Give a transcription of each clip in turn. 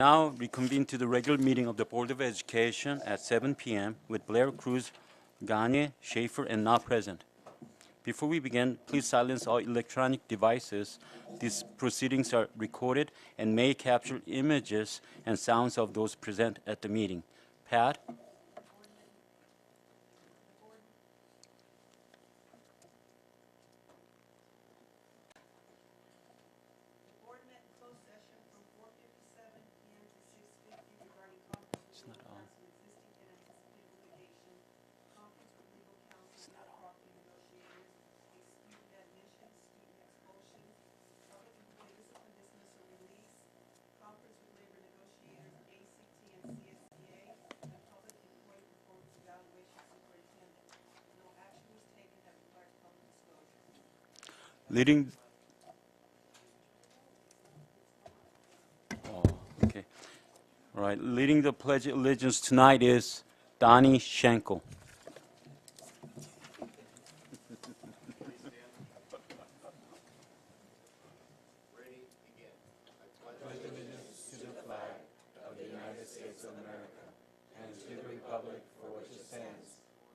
Now reconvene to the regular meeting of the Board of Education at 7 p.m. with Blair, Cruz, Gagne, Schaefer, and not present. Before we begin, please silence all electronic devices. These proceedings are recorded and may capture images and sounds of those present at the meeting. Pat? Leading. Oh, okay. All right. Leading the Pledge of Allegiance tonight is Donnie Schenkel.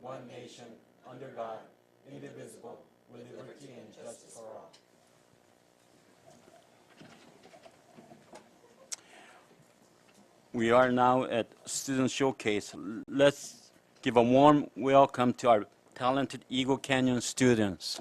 One nation, under God, indivisible, with liberty and justice for all. We are now at Student Showcase. Let's give a warm welcome to our talented Eagle Canyon students.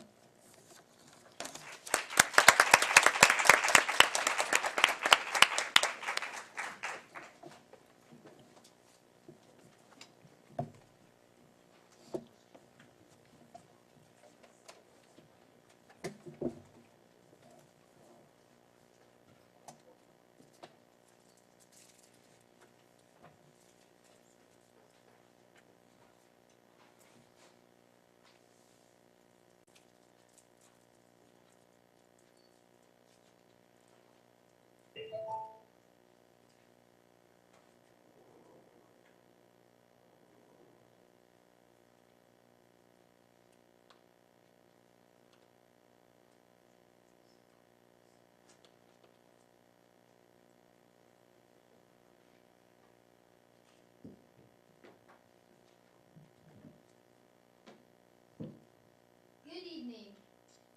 Good evening.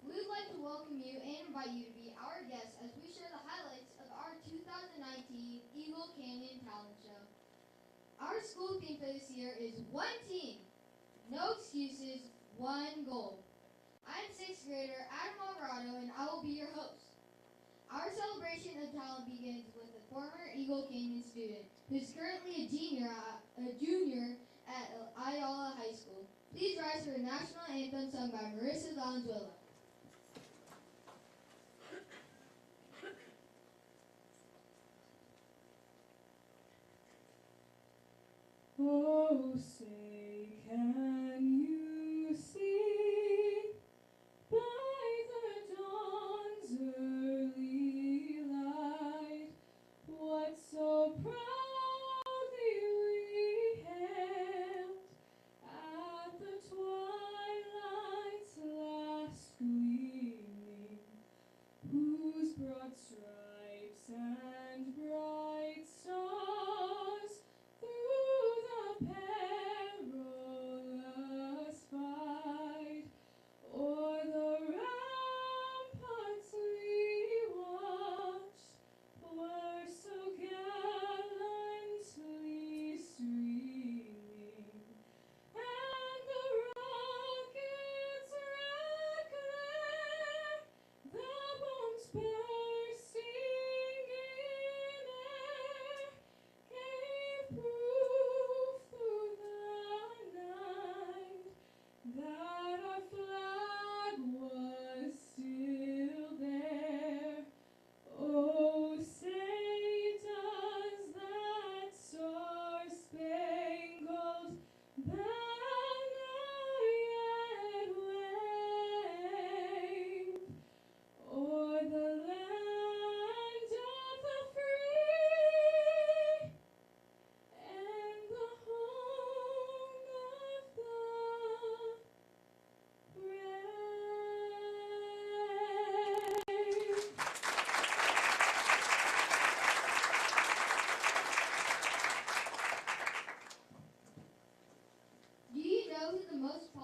We would like to welcome you and invite you to be our guests as we share the highlights of our 2019 Eagle Canyon Talent Show. Our school theme for this year is One Team, No Excuses, One Goal. I'm 6th grader Adam Alvarado and I will be your host. Our celebration of talent begins with a former Eagle Canyon student who is currently a junior at Ayala High School. Please rise for the national anthem sung by Marissa Valenzuela. Oh, say, can you see by the dawn's early light what so proudly we hailed at the twilight's last gleaming, whose broad stripes and bright stars through the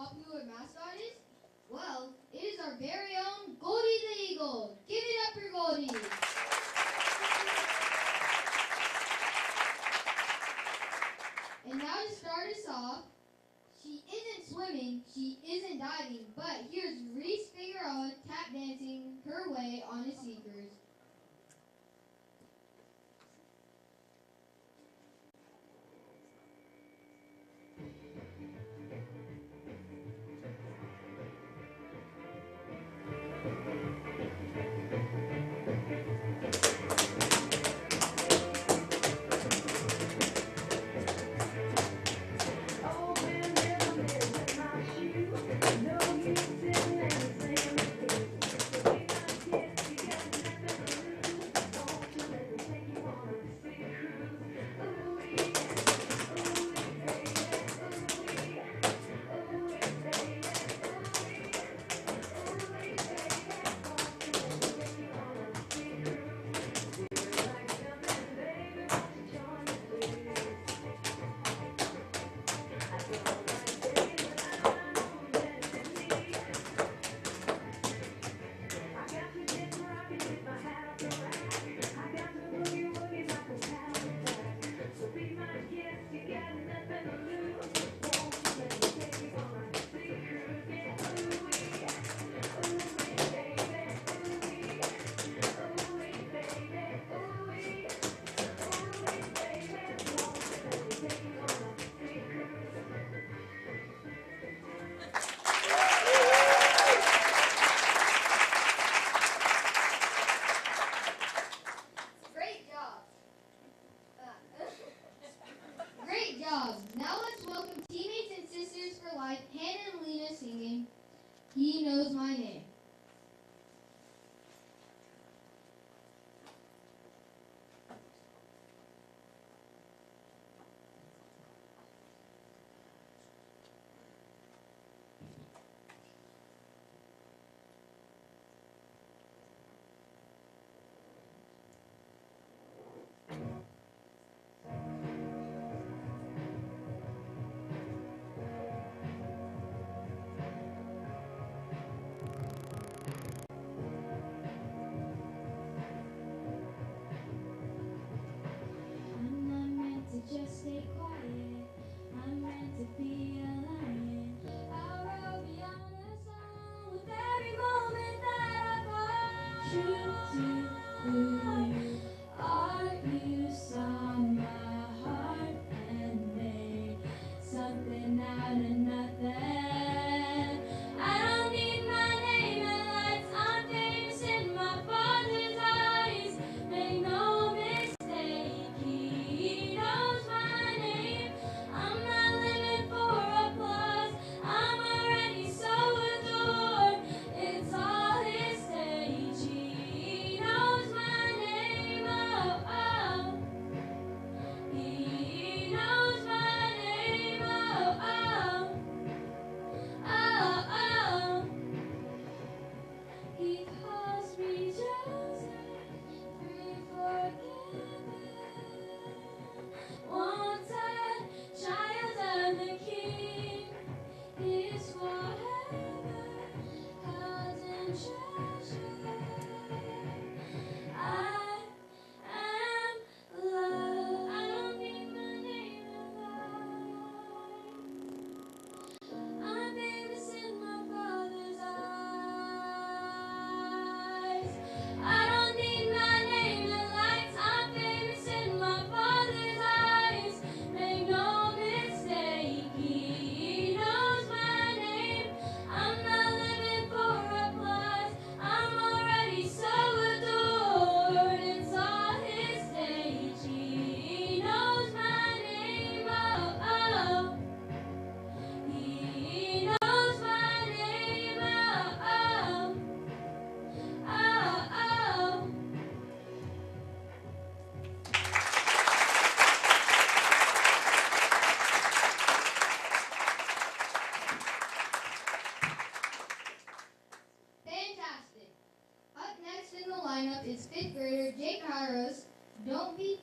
popular mascot is? Well, it is our very own Goldie the Eagle. Give it up for Goldie. And now to start us off, she isn't swimming, she isn't diving, but here's Reese Figueroa tap dancing her way on his sneakers. Great job. Great job. Now let's welcome teammates and sisters for life, Hannah and Lena singing He Knows My Name. I'm not meant to just stay quiet. I'm meant to be a lion. I'll roar beyond the sun with every moment that I find. True to who you are, you saw my heart and made something out of nothing. I don't need my name and lights. I'm famous in my Father's eyes. Make no mistake, He knows my name. I'm not living for applause. I'm already so adored. It's all His stage. He knows my name. Oh, oh. He knows my name. Oh, oh. Oh, oh. He calls me chosen, free, forgiven, wanted, child of the King. Is forever held in treasure. I am loved. I don't need my name in life. I'm famous in my Father's eyes. I don't need my name in lights. I'm famous in my Father's eyes. Make no mistake, He knows my name. I'm not living for applause. I'm already so adored. It's all His stage. He knows my name. Oh, oh. He knows my name. Oh, oh. Oh, oh. Fantastic. Up next in the lineup is fifth grader Jake Kairos. Don't be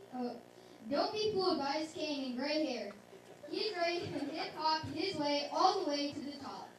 fooled by his cane and gray hair. He's ready to hip hop his way all the way to the top.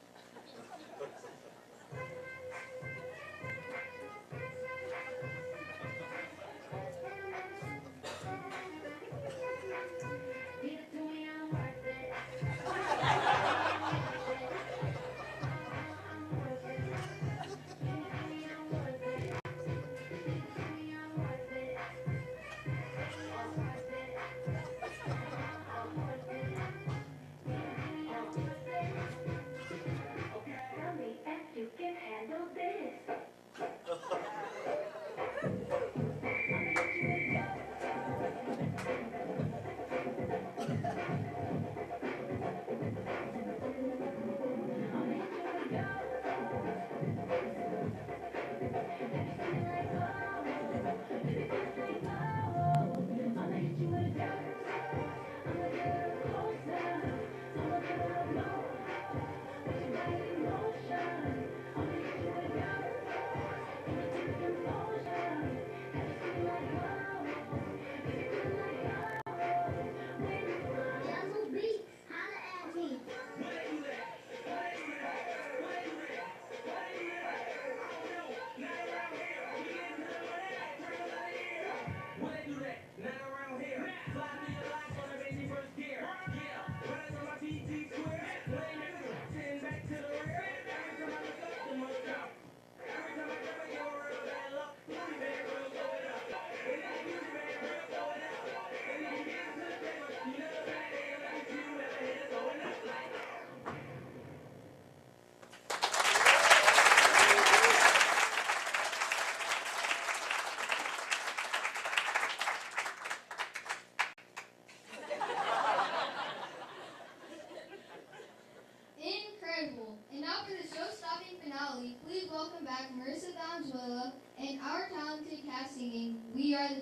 Now for the show-stopping finale, please welcome back Marissa Valenzuela and our talented cast singing We Are the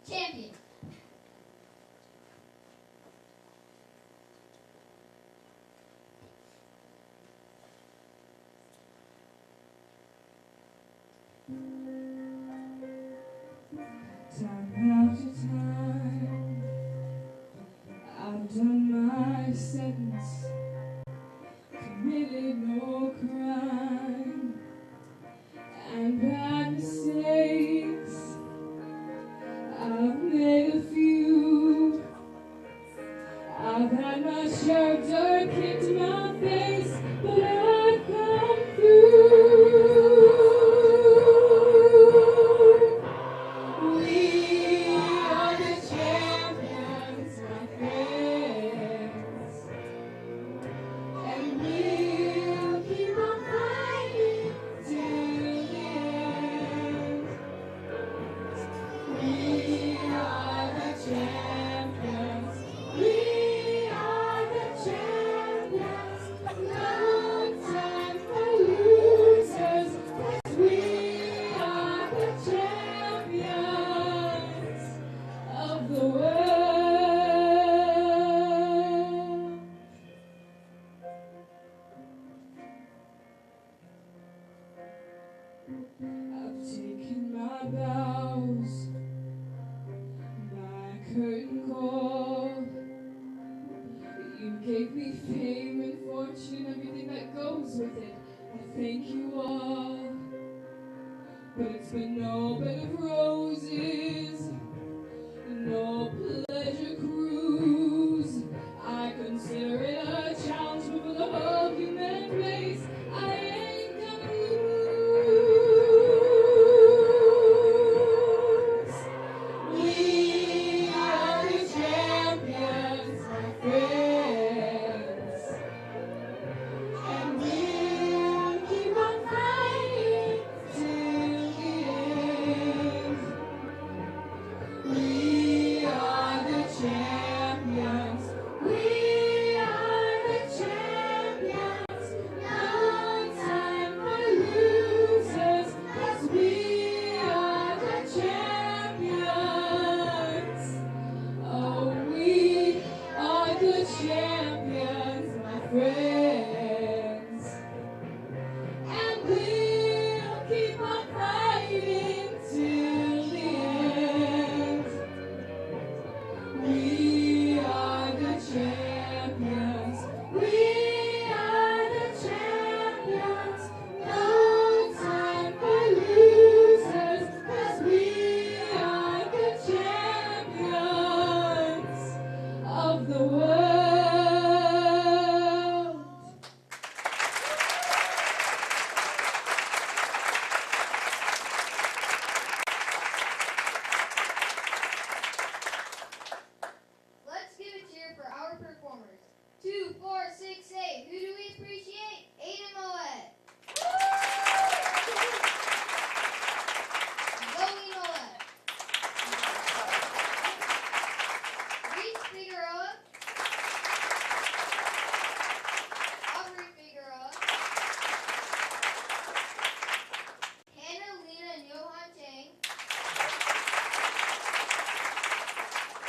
Champions. Time after time, I've done my sentence, committed no crime, and bad mistakes. I've made a few. I've had my share of dirt kicked in my face, but I've come through. We are the champions, my friends, and we'll keep on fighting till the end. We are the champions. We are the champions. No time for losers, 'cause we are the champions of the world. I've taken my bows, my curtain call. You gave me fame and fortune, everything that goes with it. I thank you all, but it's been no bed of roses, no pleasure cruise. I consider it a challenge for the whole human race. I ain't gonna lose. We are the champions, my friends, and we'll keep on fighting till the end. We are the champions. We are the champions. No time for losers, 'cause we are the champions. Oh, we are the champions, my friends, and we'll keep on fighting till the end. We are the champions. We are the champions. No time for losers, 'cause we are the champions of the world. Let's give a cheer for our performers. 2, 4, 6, 8. Who do we appreciate? Aiden Moet. Zoe Nolet. Reese Figueroa. Aubrey Figueroa. Hannah, Lena, and Johan Chang.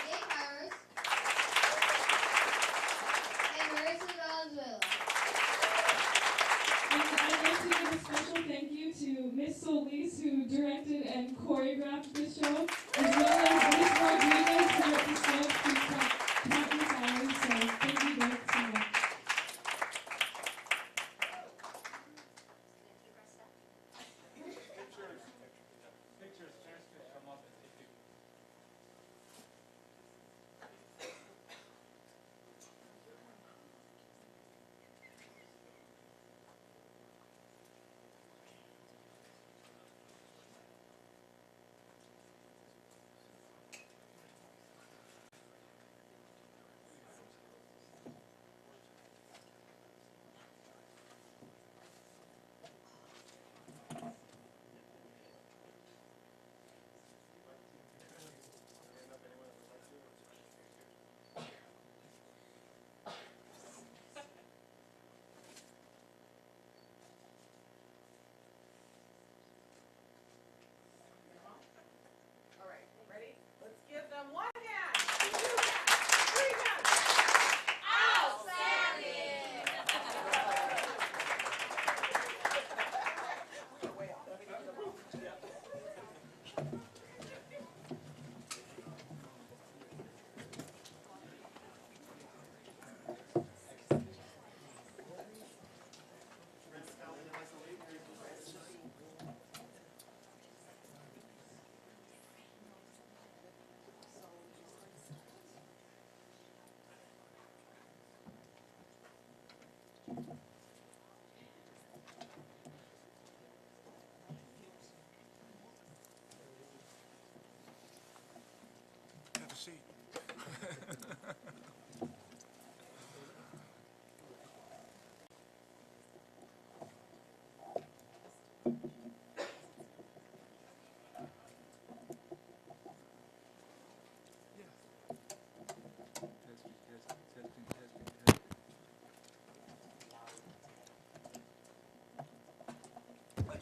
Jake Harris. And Marissa Valenzuela. And I'd like to give a special thank you to Miss Solis, who directed and choreographed this show, as well as Miss Rodriguez, who wrote the script, who taught me silence. So thank you both so much.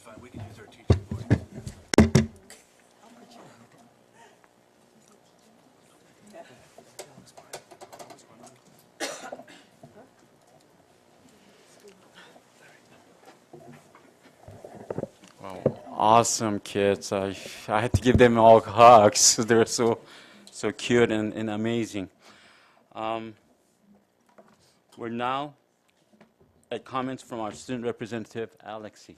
fine. We can use our teaching voice. Wow, awesome kids. I had to give them all hugs. They're so cute and amazing. Um, we're now at comments from our student representative, Alexi.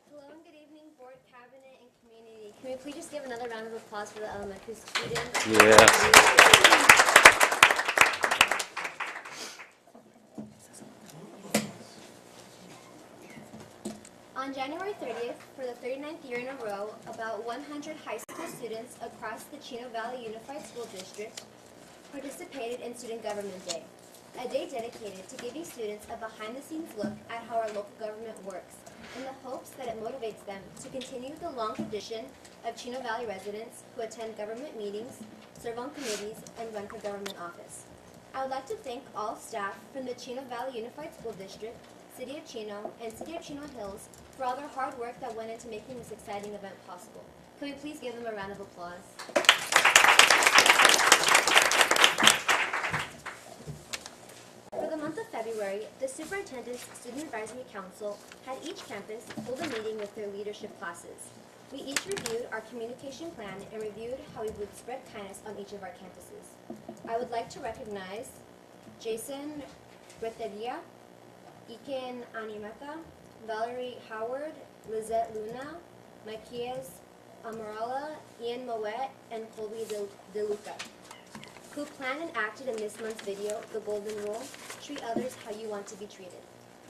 Hello and good evening, board, cabinet, and community. Can we please just give another round of applause for the elementary students? Yes. On January 30th, for the 39th year in a row, about 100 high school students across the Chino Valley Unified School District participated in Student Government Day, a day dedicated to giving students a behind-the-scenes look at how our local government works, in the hopes that it motivates them to continue the long tradition of Chino Valley residents who attend government meetings, serve on committees, and run for government office. I would like to thank all staff from the Chino Valley Unified School District, City of Chino, and City of Chino Hills for all their hard work that went into making this exciting event possible. Can we please give them a round of applause? For the month of February, the Superintendent's Student Advisory Council had each campus hold a meeting with their leadership classes. We each reviewed our communication plan and reviewed how we would spread kindness on each of our campuses. I would like to recognize Jason Reteria, Iken Animata, Valerie Howard, Lizette Luna, Maquias Amarala, Ian Moet, and Colby De Luca, who planned and acted in this month's video, The Golden Rule, Treat Others How You Want to Be Treated.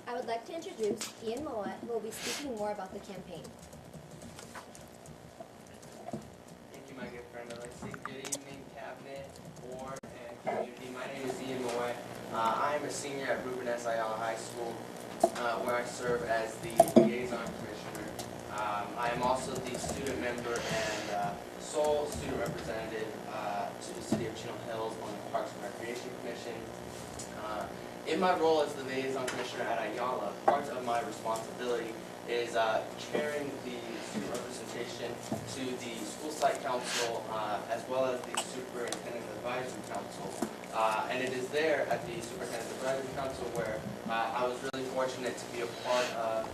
I would like to introduce Ian Moet, who will be speaking more about the campaign. Thank you, my good friend Alexi. Good evening, cabinet, board, and community. My name is Ian Moet. I am a senior at Ruben S. Ayala High School, where I serve as the liaison commissioner. I am also the student member and sole student representative to the City of Chino Hills on the Parks and Recreation Commission. In my role as the liaison commissioner at Ayala, part of my responsibility is chairing the student representation to the school site council as well as the superintendent advisory council. And it is there at the superintendent advisory council where I was really fortunate to be a part of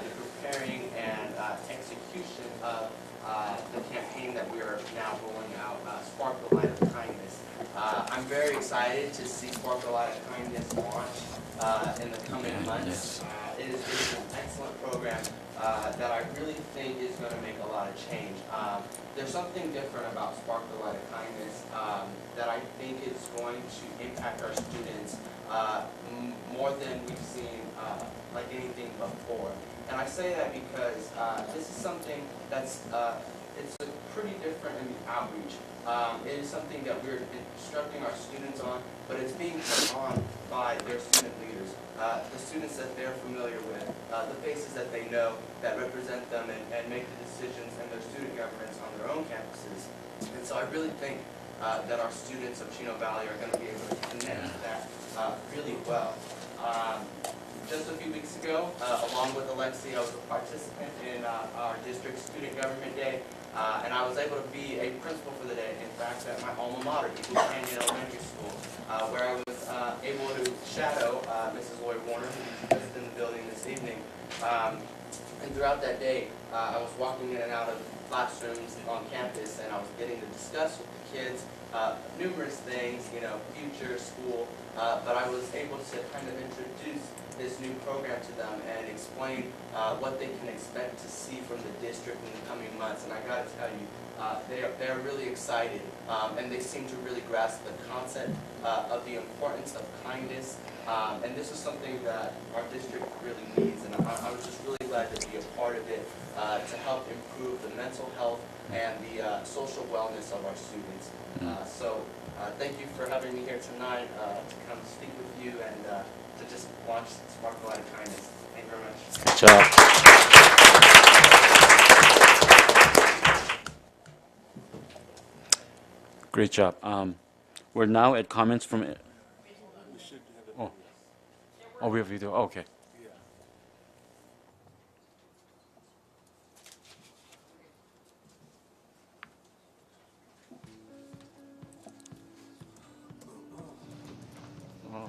the preparing and execution of the campaign that we are now rolling out, Spark the Light of Kindness. I'm very excited to see Spark the Light of Kindness launch in the coming months. It is an excellent program that I really think is going to make a lot of change. There's something different about Spark the Light of Kindness that I think is going to impact our students more than we've seen like anything before. And I say that because this is something that's it's pretty different in the outreach. It is something that we're instructing our students on, but it's being put on by their student leaders, the students that they're familiar with, the faces that they know that represent them and make the decisions in their student governments on their own campuses. And so I really think that our students of Chino Valley are going to be able to connect with that really well. Just a few weeks ago, along with Alexi, I was a participant in our district student government day, and I was able to be a principal for the day, in fact, at my alma mater, Eagle Canyon Elementary School, where I was able to shadow Mrs. Lloyd Warner, who's just in the building this evening. And throughout that day, I was walking in and out of classrooms on campus, and I was getting to discuss with the kids numerous things, you know, future, school, but I was able to kind of introduce this new program to them and explain what they can expect to see from the district in the coming months. And I got to tell you, they're really excited, and they seem to really grasp the concept of the importance of kindness. And this is something that our district really needs, and I was just really glad to be a part of it to help improve the mental health and the social wellness of our students. So thank you for having me here tonight to come speak with you and to just launch Spark the Light of Kindness. Thank you very much. Good job. Great job. We're now at comments from. Oh, we have video. Okay.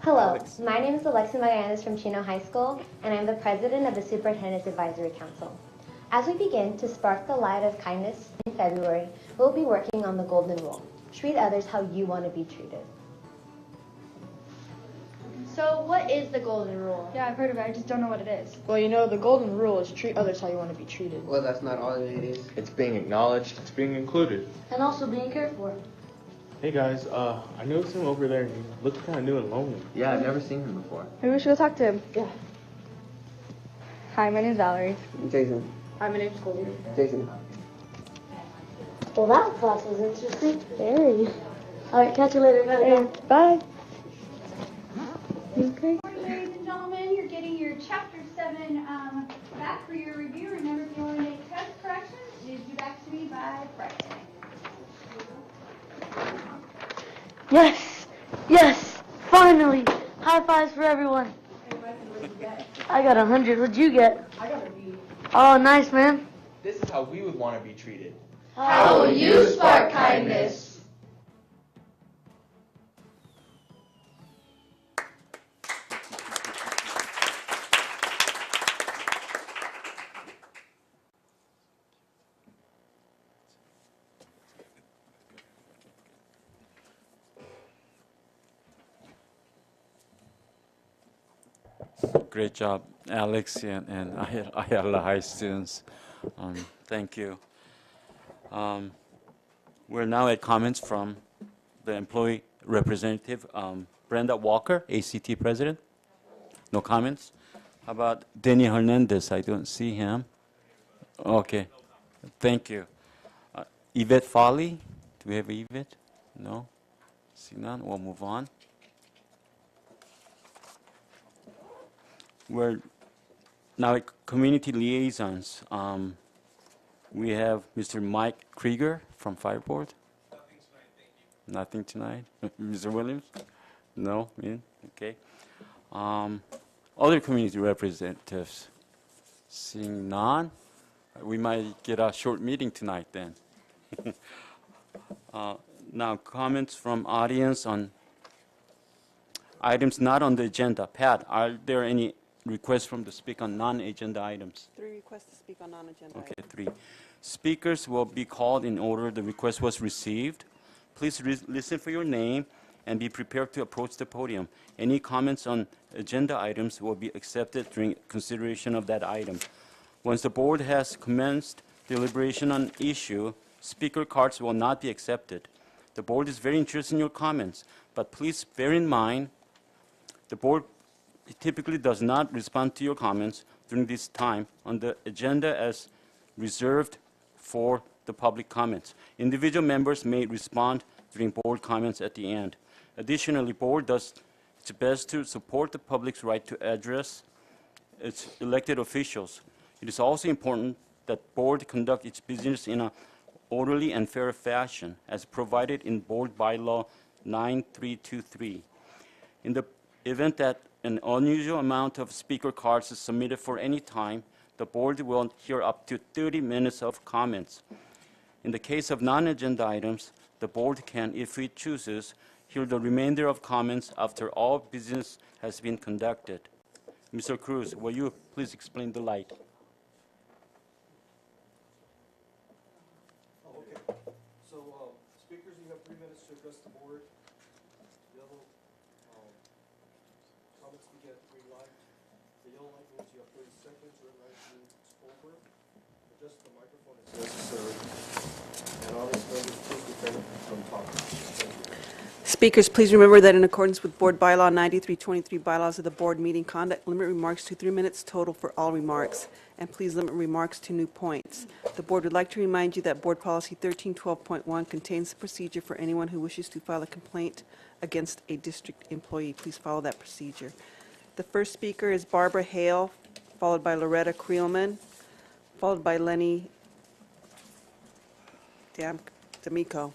Hello, my name is Alexa Magallanes from Chino High School, and I'm the president of the Superintendent's Advisory Council. As we begin to spark the light of kindness in February, we'll be working on the Golden Rule. Treat others how you want to be treated. So what is the golden rule? Yeah, I've heard of it. I just don't know what it is. Well, you know, the golden rule is treat others how you want to be treated. Well, that's not all it is. It's being acknowledged. It's being included. And also being cared for. Hey guys, I noticed him over there and he looks kind of new and lonely. Yeah, I've never seen him before. Maybe we should go talk to him. Yeah. Hi, my name's Valerie. Jason. Hi, my name's Colby. Jason. Well, that class was interesting. Very. All right, catch you later. Gotta go. Bye. Okay. Ladies and gentlemen, you're getting your Chapter 7 back for your review. Remember, if you want to make test corrections, you due back to me by Friday. Yes! Yes! Finally! High fives for everyone. I got 100. What'd you get? I got a B. Oh, nice, man. This is how we would want to be treated. How will you spark kindness? Great job, Alex and Ayala High students. Thank you. We're now at comments from the employee representative, Brenda Walker, ACT president. No comments? How about Denny Hernandez? I don't see him. Okay, thank you. Yvette Foley, do we have Yvette? No? See none? We'll move on. We're now at community liaisons. We have Mr. Mike Krieger from Fire Board. Nothing tonight, thank you. Nothing tonight. Mr. Williams? No, me? Okay. Other community representatives? Seeing none, we might get a short meeting tonight then. Now, comments from audience on items not on the agenda. Pat, are there any requests from the speak on non-agenda items? 3 requests to speak on non-agenda Okay, items. 3. Speakers will be called in order the request was received. Please listen for your name and be prepared to approach the podium. Any comments on agenda items will be accepted during consideration of that item. Once the board has commenced deliberation on issue, speaker cards will not be accepted. The board is very interested in your comments, but please bear in mind the board typically does not respond to your comments during this time on the agenda as reserved for the public comments. Individual members may respond during board comments at the end. Additionally, board does its best to support the public's right to address its elected officials. It is also important that board conduct its business in an orderly and fair fashion as provided in Board Bylaw 9323. In the event that an unusual amount of speaker cards is submitted for any time, the board will hear up to 30 minutes of comments. In the case of non-agenda items, the board can, if it chooses, hear the remainder of comments after all business has been conducted. Mr. Cruz, will you please explain the light? Okay. So, speakers, you have 3 minutes to address the board. Yellow comments begin at green light. The yellow light means you have 30 seconds. Red light means it's over. Adjust the microphone as necessary. And audience members, please refrain from talking. Thank you. Speakers, please remember that in accordance with Board Bylaw 9323 bylaws of the board meeting conduct, limit remarks to 3 minutes total for all remarks, and please limit remarks to new points. The board would like to remind you that Board Policy 1312.1 contains the procedure for anyone who wishes to file a complaint against a district employee. Please follow that procedure. The first speaker is Barbara Hale, followed by Loretta Creelman, followed by Lenny D'Amico.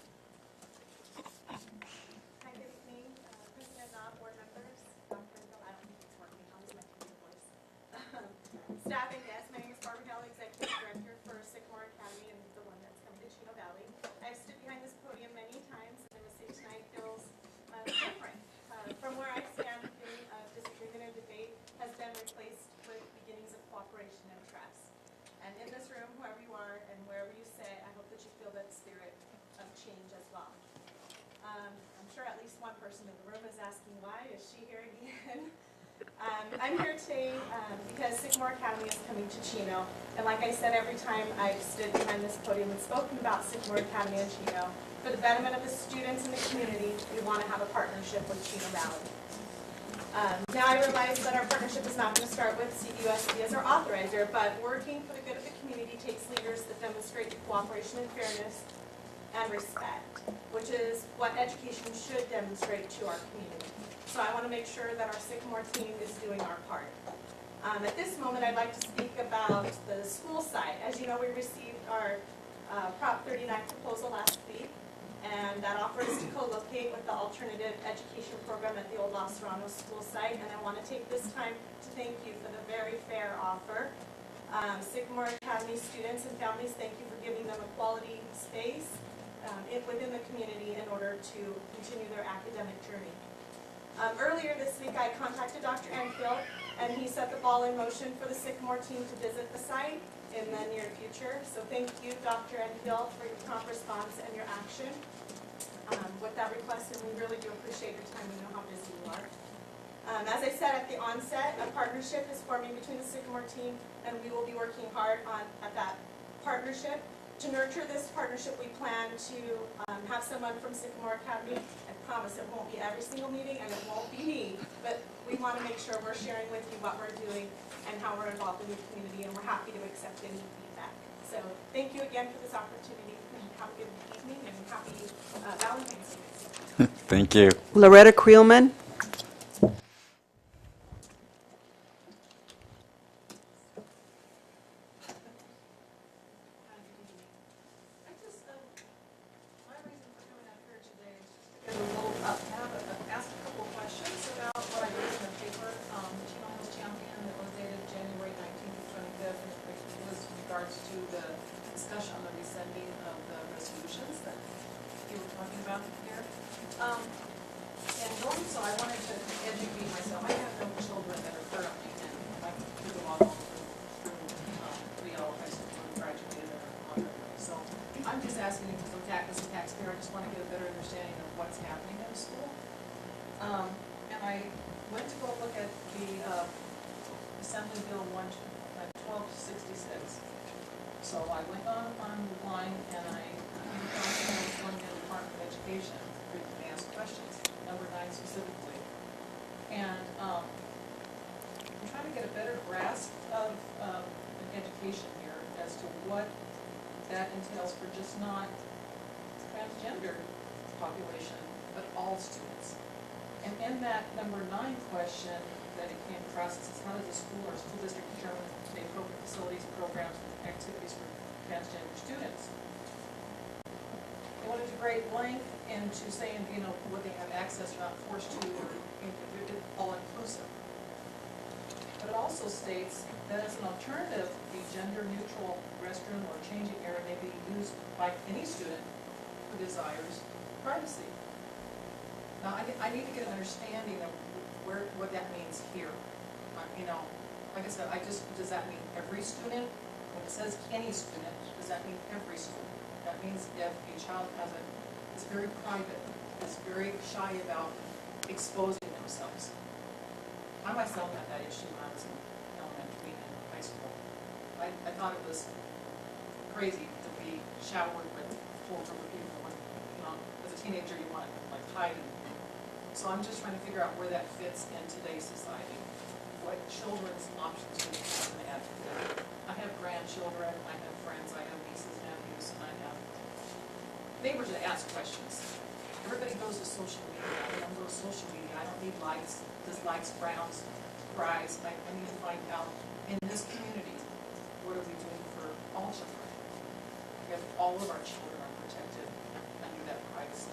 Hi, good evening, President, board members, Dr. Hill, I don't think it's working, I'll just mention your voice. Staff and guests, my name is Barbara Hill, Executive Director for Sycamore Academy, and the one that's coming to Chino Valley. I've stood behind this podium many times, and the city tonight feels different. From where I stand in sure at least one person in the room is asking, why is she here again? I'm here today because Sycamore Academy is coming to Chino. And like I said, every time I've stood behind this podium and spoken about Sycamore Academy and Chino, for the betterment of the students and the community, we want to have a partnership with Chino Valley. Now I realize that our partnership is not going to start with CUSD as our authorizer, but working for the good of the community takes leaders that demonstrate cooperation and fairness and respect, which is what education should demonstrate to our community. So I want to make sure that our Sycamore team is doing our part. At this moment, I'd like to speak about the school side. As you know, we received our Prop 39 proposal last week, and that offers to co-locate with the alternative education program at the old Los Serranos school site. And I want to take this time to thank you for the very fair offer. Sycamore Academy students and families, thank you for giving them a quality space within the community in order to continue their academic journey. Earlier this week, I contacted Dr. Enfield, and he set the ball in motion for the Sycamore team to visit the site in the near future. So thank you, Dr. Enfield, for your prompt response and your action with that request, and we really do appreciate your time. We know how busy you are. As I said at the onset, a partnership is forming between the Sycamore team, and we will be working hard at that partnership. To nurture this partnership, we plan to have someone from Sycamore Academy. I promise it won't be every single meeting, and it won't be me, but we want to make sure we're sharing with you what we're doing and how we're involved in the community, and we're happy to accept any feedback. So thank you again for this opportunity, and have a good evening, and happy Valentine's Day. Thank you. Loretta Creelman. Ask a couple of questions about what I read in the paper. Chino was champion that was dated January 19th to 25th, and it was in regards to the discussion on the rescinding of the resolutions that you were talking about here. And doing so, I wanted to educate myself. I have no children that are currently in my computer model through Riel High School and graduated or on their way. So I'm just asking you as a taxpayer, I just want to get a better understanding of what's happening in the school. And I went to go look at the Assembly Bill 1266. So I went online and I came across one in the Department of Education where you can ask questions, number 9 specifically. And I'm trying to get a better grasp of an education here as to what that entails for just not transgender population, but all students. And in that number 9 question that it came across, it says, how does a school or school district determine the appropriate facilities, programs, and activities for transgender students? They went into great length into saying, would they have access or not forced to, or all inclusive. But it also states that as an alternative, a gender-neutral restroom or changing area may be used by any student who desires privacy. Now, I need to get an understanding of what that means here. Like I said, does that mean every student? When it says any student, does that mean every student? That means if a child is very private, is very shy about exposing themselves. I myself had that issue when I was in elementary and high school. I thought it was crazy to be showered with a full group of people. When, as a teenager, you want to hide. So I'm just trying to figure out where that fits in today's society. What children's options do we have in the advocate? I have grandchildren, I have friends, I have nieces, nephews, and I have neighbors that ask questions. Everybody goes to social media. I don't go to social media. I don't need likes, dislikes, frowns, cries. I need to find out in this community, what are we doing for all children? If all of our children are protected under that privacy.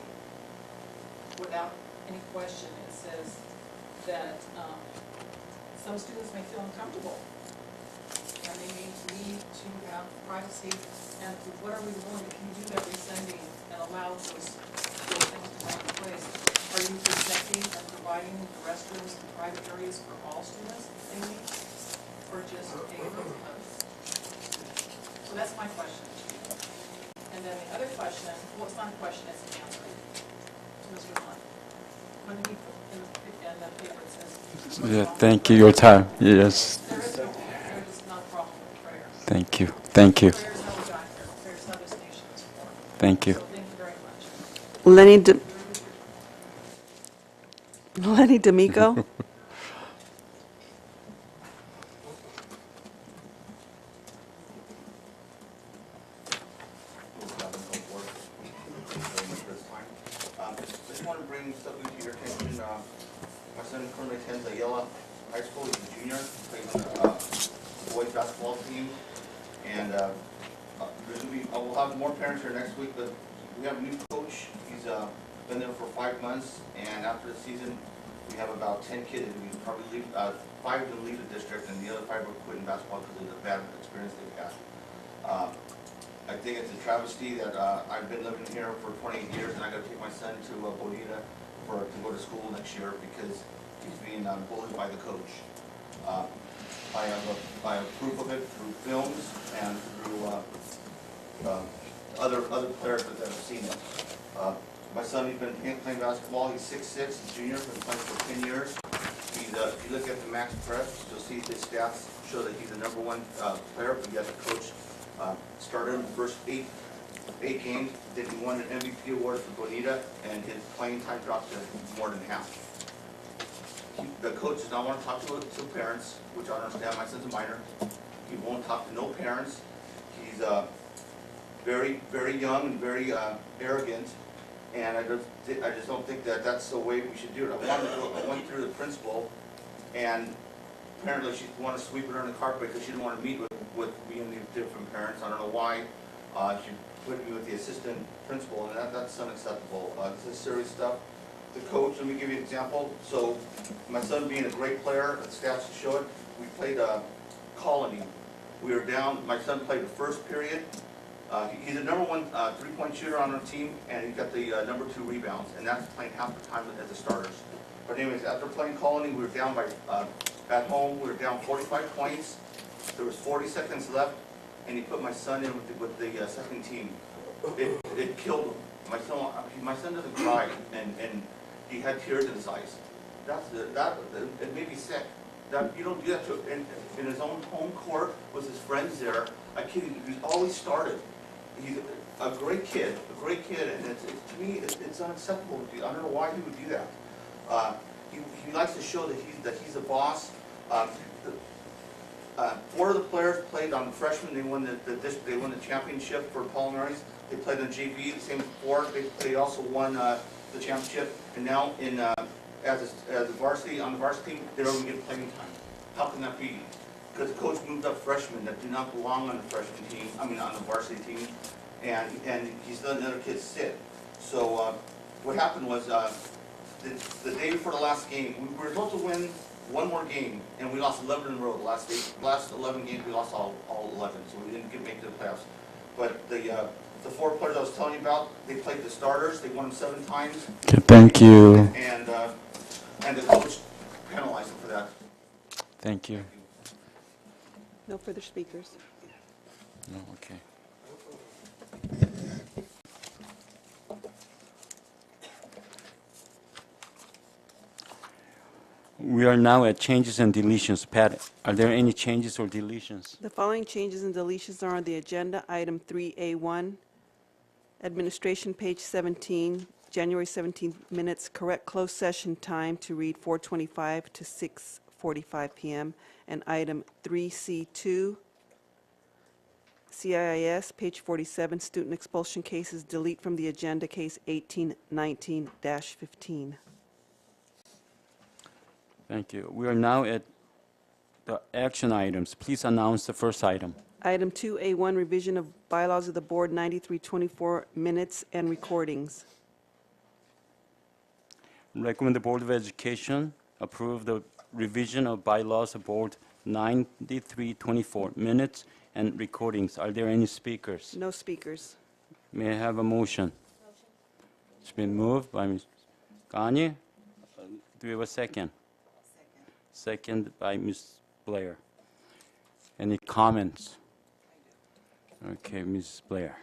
Without any question, it says that some students may feel uncomfortable and they may need to have privacy. And what are we willing to, can you do that rescinding and allow those things to take place? Are you protecting and providing the restrooms and private areas for all students if they need, or just a group of students? So that's my question to you. And then the other question, well, it's not a question, it's an answer to Mr. Hunt. underneath in the paper it says. Yeah, thank you, your time. Yes. There is not a problem with prayer. Thank you. Thank you. Prayer's how we got here. Prayer's how this nation is formed. Thank you. So thank you very much. Lenny D'Amico. I just want to bring something to your attention. My son currently attends Ayala High School. He's a junior, plays on the boys basketball team. And we'll have more parents here next week, but we have a new coach. He's been there for 5 months, and after the season, we have about 10 kids. We probably leave, 5 will leave the district, and the other 5 will quit in basketball because of the bad experience they've had. I think it's a travesty that I've been living here for 28 years, and I got to take my son to Bonita to go to school next year because he's being bullied by the coach. I have proof of it through films and through other players that have seen it. My son, he's been playing basketball. He's 6'6", he's junior, been playing for 10 years. He's, if you look at the max press, you'll see his stats show that he's the #1 player, but yet the coach started in the first eight games, then he won an MVP award for Bonita, and his playing time dropped to more than half. The coach does not want to talk to parents, which I understand. My son's a minor. He won't talk to no parents. He's very, very young and very arrogant, and I just don't think that that's the way we should do it. I went through the principal, and apparently she wanted to sweep it under the carpet because she didn't want to meet with me and the different parents. I don't know why. She put me with the assistant principal, and that's unacceptable. This is serious stuff. The coach, let me give you an example. So my son being a great player, the stats show it, we played Colony. We were down, my son played the first period. He's the #1 3-point shooter on our team, and he got the #2 rebounds, and that's playing half the time as the starters. But anyways, after playing Colony, we were down by, at home, we were down 45 points. There was 40 seconds left, and he put my son in with the second team. It killed him. My son doesn't cry, and he had tears in his eyes. It made me sick. That you don't do that to in his own home court with his friends there. A kid who's always started. He's a great kid, and to me it's unacceptable. I don't know why he would do that. He likes to show that he's a boss. 4 of the players played on freshmen. They won the championship for Palmares. They played on JV, the same as 4. They also won the championship. And now as a varsity, on the varsity team, they don't even get playing time. How can that be? Because the coach moved up freshmen that do not belong on the freshman team. On the varsity team, and he's letting the other kids sit. So what happened was the day before the last game, we were supposed to win one more game, and we lost 11 in a row. The last 11 games, we lost all 11, so we didn't make it to the playoffs. But the 4 players I was telling you about, they played the starters. They won them 7 times. Okay, thank you. And the coach penalized them for that. Thank you. No further speakers. No, okay. We are now at changes and deletions. Pat, are there any changes or deletions? The following changes and deletions are on the agenda. Item 3A1, Administration, page 17, January 17th minutes, correct closed session time to read 4:25 to 6:45 p.m. And item 3C2, CIIS, page 47, student expulsion cases, delete from the agenda case 1819-15. Thank you. We are now at the action items. Please announce the first item. Item 2A1, revision of bylaws of the board 9324 minutes and recordings. Recommend the Board of Education approve the revision of bylaws of Board 9324 minutes and recordings. Are there any speakers? No speakers. May I have a motion? It's been moved by Ms. Gagne. Do we have a second? Second by Ms. Blair. Any comments? Okay, Ms. Blair.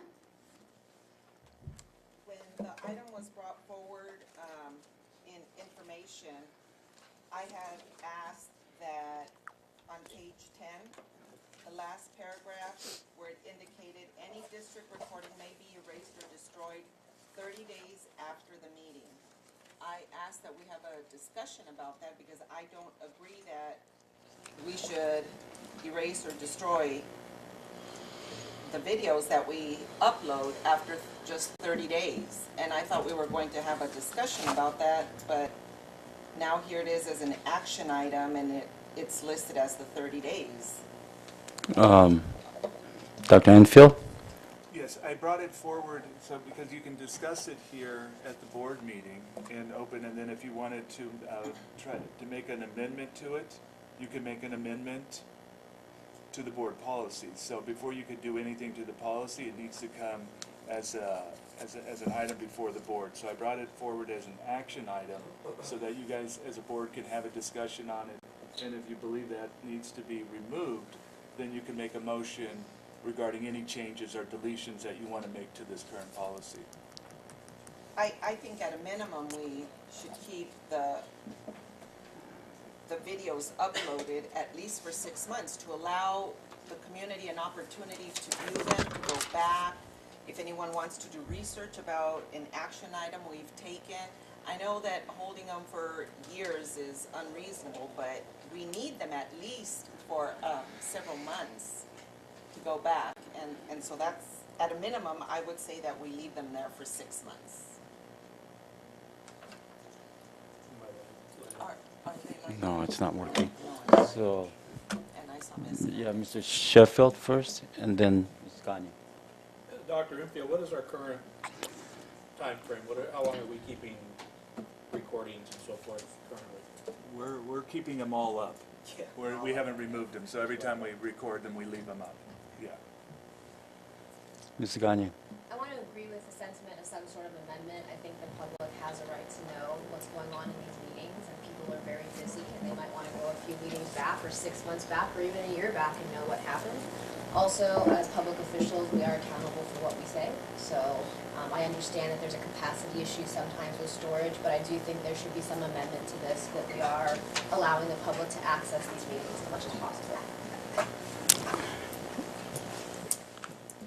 When the item was brought forward in information Education, I had asked that on page 10, the last paragraph where it indicated any district recording may be erased or destroyed 30 days after the meeting. I asked that we have a discussion about that because I don't agree that we should erase or destroy the videos that we upload after just 30 days. And I thought we were going to have a discussion about that, but now here it is as an action item and it's listed as the 30 days. Dr. Enfield? Yes, I brought it forward so because you can discuss it here at the board meeting and open, and then if you wanted to try to make an amendment to it, you can make an amendment to the board policy. So before you could do anything to the policy, it needs to come as an item before the board. So I brought it forward as an action item so that you guys as a board can have a discussion on it. And if you believe that needs to be removed, then you can make a motion regarding any changes or deletions that you want to make to this current policy. I think at a minimum we should keep the videos uploaded at least for 6 months to allow the community an opportunity to view them, to go back. If anyone wants to do research about an action item we've taken, I know that holding them for years is unreasonable, but we need them at least for several months to go back. And so that's, at a minimum, I would say that we leave them there for 6 months. No, it's not working. So, And I saw Ms. yeah, Mr. Sheffield first, and then Ms. Gagne. Dr. Enfield, what is our current time frame? How long are we keeping recordings and so forth currently? We're keeping them all up. Yeah. We haven't removed them, so every time we record them, we leave them up. Yeah. Ms. Gagne. I want to agree with the sentiment of some sort of amendment. I think the public has a right to know what's going on in these meetings, and people are very busy, and they might want to go a few meetings back, or 6 months back, or even a year back and know what happened. Also, as public officials, we are accountable for what we say. So I understand that there's a capacity issue sometimes with storage, but I do think there should be some amendment to this, that we are allowing the public to access these meetings as much as possible.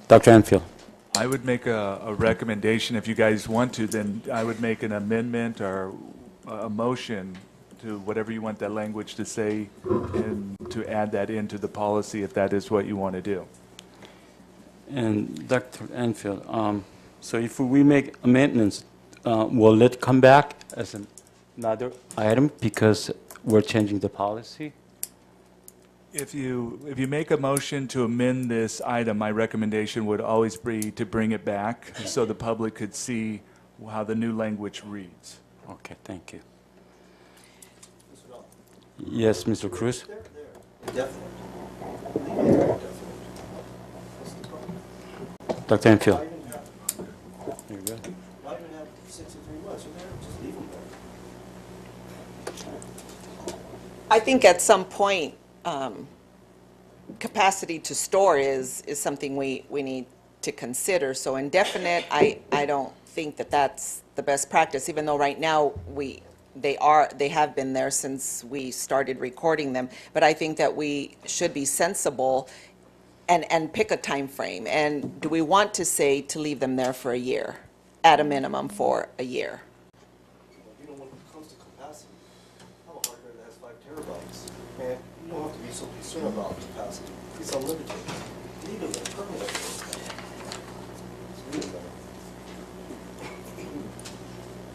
Dr. Enfield. I would make a recommendation, if you guys want to, then I would make an amendment or a motion to whatever you want that language to say and to add that into the policy if that is what you want to do. And Dr. Enfield, so if we make amendments, will it come back as another item because we're changing the policy? If you make a motion to amend this item, my recommendation would always be to bring it back so the public could see how the new language reads. Okay, thank you. Yes, Mr. Cruz? Definitely. Dr. Enfield. Why even have You're good. 63 months? They're there, just leave them there. I think at some point, capacity to store is something we need to consider. So indefinite, I don't think that that's the best practice, even though right now they have been there since we started recording them. But I think that we should be sensible and pick a time frame. And do we want to say to leave them there for a year, at a minimum for a year? You know, when it comes to capacity, I have a hard drive that has 5 terabytes. Man, you don't have to be so concerned about capacity. It's unlimited. Leave them there permanently. Just leave them there.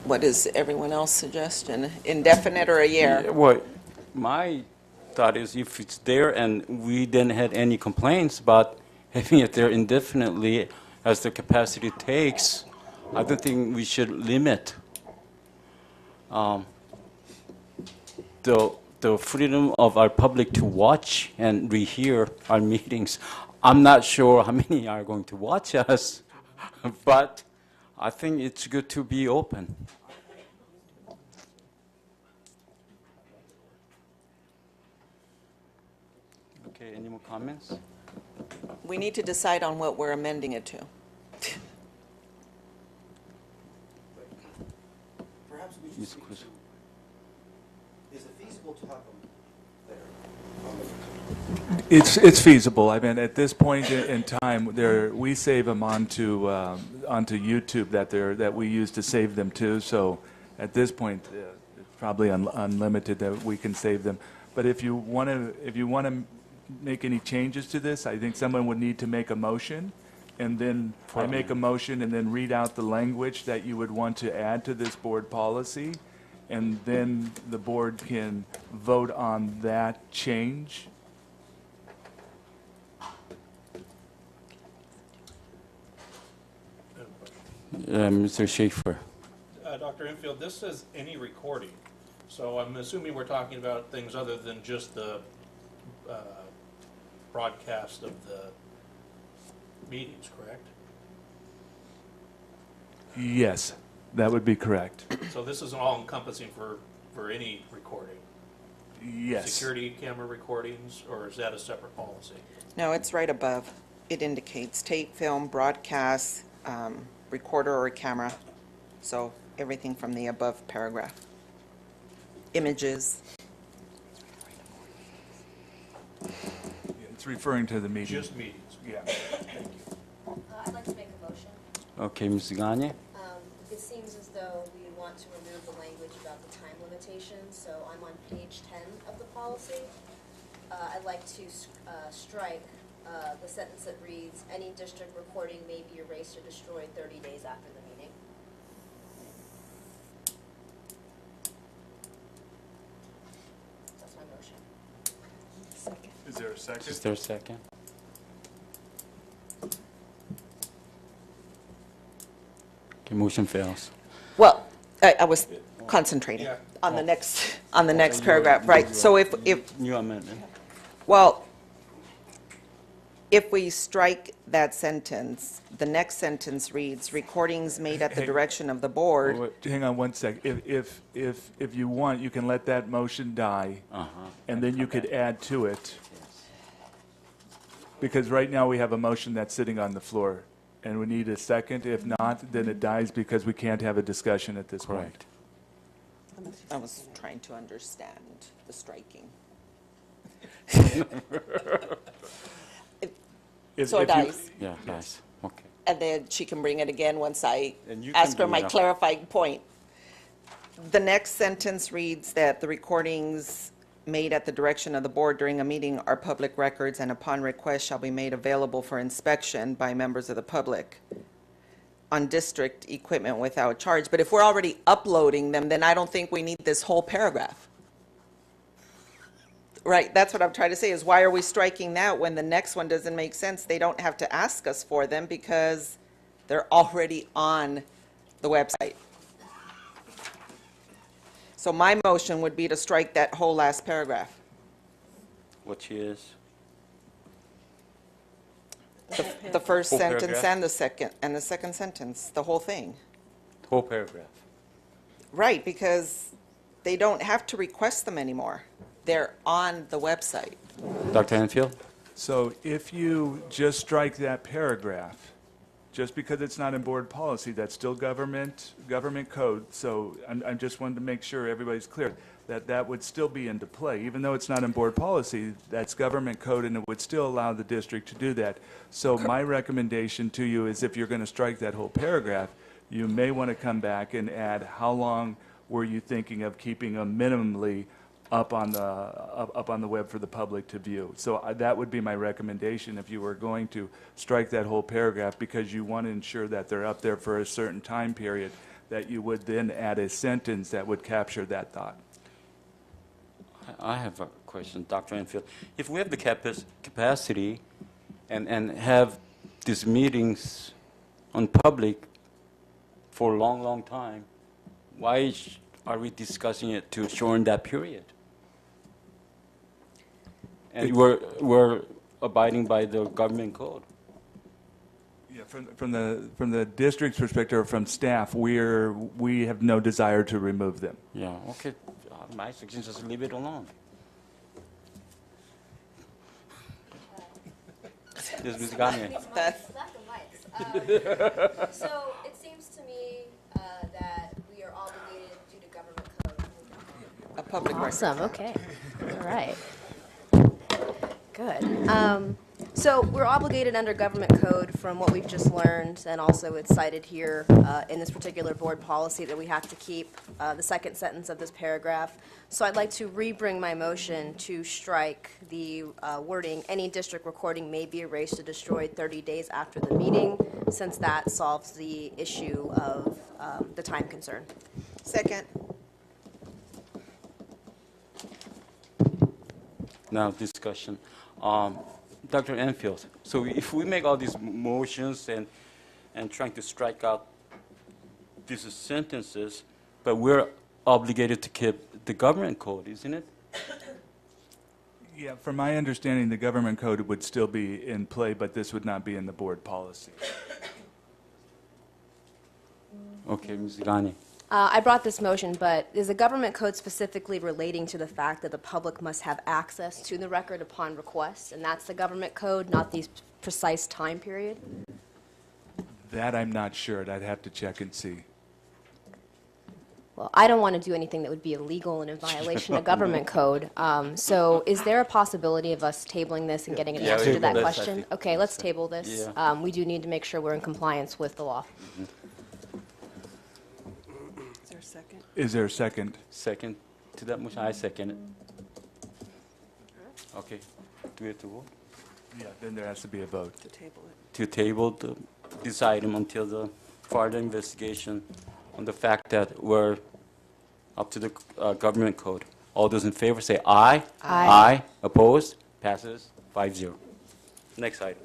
What is everyone else's suggestion? Indefinite or a year? Yeah, well, my thought is if it's there and we didn't have any complaints about having it there indefinitely as the capacity takes, I don't think we should limit the freedom of our public to watch and rehear our meetings. I'm not sure how many are going to watch us, but I think it's good to be open. Okay, any more comments? We need to decide on what we're amending it to. Perhaps we should Ms. speak Cruz. to feasible to have them there on the It's feasible. I mean, at this point in time, we save them onto YouTube that we use to save them too. So at this point, it's probably unlimited that we can save them. But if you want to make any changes to this, I think someone would need to make a motion, and then I make a motion and then read out the language that you would want to add to this board policy, and then the board can vote on that change. Mr. Schaefer. Dr. Enfield, this says any recording, so I'm assuming we're talking about things other than just the broadcast of the meetings, correct? Yes, that would be correct. So this is all encompassing for any recording? Yes. Security camera recordings, or is that a separate policy? No, it's right above. It indicates tape, film, broadcast, recorder or camera. So everything from the above paragraph. Images. It's referring to the meeting. Just meetings? Yeah. Thank you. I'd like to make a motion. Okay, Ms. Gagne. It seems as though we want to remove the language about the time limitation, so I'm on page 10 of the policy. I'd like to strike the sentence that reads, any district recording may be erased or destroyed 30 days after the meeting. That's my motion. Second. Is there a second? Is there a second? Okay, motion fails. Well, I was concentrating on the next paragraph, right? So if New amendment. well, if we strike that sentence, the next sentence reads, recordings made at the direction of the board. Wait, hang on one sec. If you want, you can let that motion die, and then you could add to it. Because right now we have a motion that's sitting on the floor, and we need a second. If not, then it dies because we can't have a discussion at this point. I was trying to understand the striking. So it dies. Yeah, nice. Okay. And then she can bring it again once I And you can ask her bring my it up. clarifying point. The next sentence reads that the recordings made at the direction of the board during a meeting are public records and upon request shall be made available for inspection by members of the public on district equipment without charge. But if we're already uploading them, then I don't think we need this whole paragraph. Right, that's what I'm trying to say, is why are we striking that when the next one doesn't make sense? They don't have to ask us for them because they're already on the website. So my motion would be to strike that whole last paragraph. Which is? The first Whole sentence paragraph? and the second sentence, the whole thing. Whole paragraph. Right, because they don't have to request them anymore. They're on the website. Dr. Enfield? So if you just strike that paragraph, just because it's not in board policy, that's still government code. So I just wanted to make sure everybody's clear that that would still be into play. Even though it's not in board policy, that's government code, and it would still allow the district to do that. So my recommendation to you is if you're going to strike that whole paragraph, you may want to come back and add how long were you thinking of keeping them minimally up on the web for the public to view. So that would be my recommendation if you were going to strike that whole paragraph, because you want to ensure that they're up there for a certain time period, that you would then add a sentence that would capture that thought. I have a question, Dr. Enfield. If we have the capacity and have these meetings on public for a long, long time, why are we discussing it to shorten that period? And we're abiding by the government code. Yeah, from the district's perspective, or from staff, we have no desire to remove them. Yeah, okay. My suggestion is just leave it alone. Yes, Ms. Gagne. Left and right. So it seems to me that we are obligated due to government code. public record. Awesome, okay. All right. Good. So we're obligated under government code from what we've just learned, and also it's cited here in this particular board policy that we have to keep the second sentence of this paragraph. So I'd like to re-bring my motion to strike the wording, any district recording may be erased or destroyed 30 days after the meeting, since that solves the issue of the time concern. Second. Now discussion. Dr. Enfield, so if we make all these motions and trying to strike out these sentences, but we're obligated to keep the government code, isn't it? Yeah, from my understanding, the government code would still be in play, but this would not be in the board policy. Okay, Ms. Ghani. I brought this motion, but is the government code specifically relating to the fact that the public must have access to the record upon request? And that's the government code, not the precise time period? That I'm not sure. I'd have to check and see. Well, I don't want to do anything that would be illegal and in violation of government code. So is there a possibility of us tabling this and getting an answer to that question? Okay, let's table this. Yeah. We do need to make sure we're in compliance with the law. Is there a second? Is there a second? Second to that motion? I second it. Okay. Do we have to vote? Yeah, then there has to be a vote. To table it. To table this item until the further investigation on the fact that we're up to the government code. All those in favor say aye. Aye. Aye. Opposed? Passes 5-0. Next item.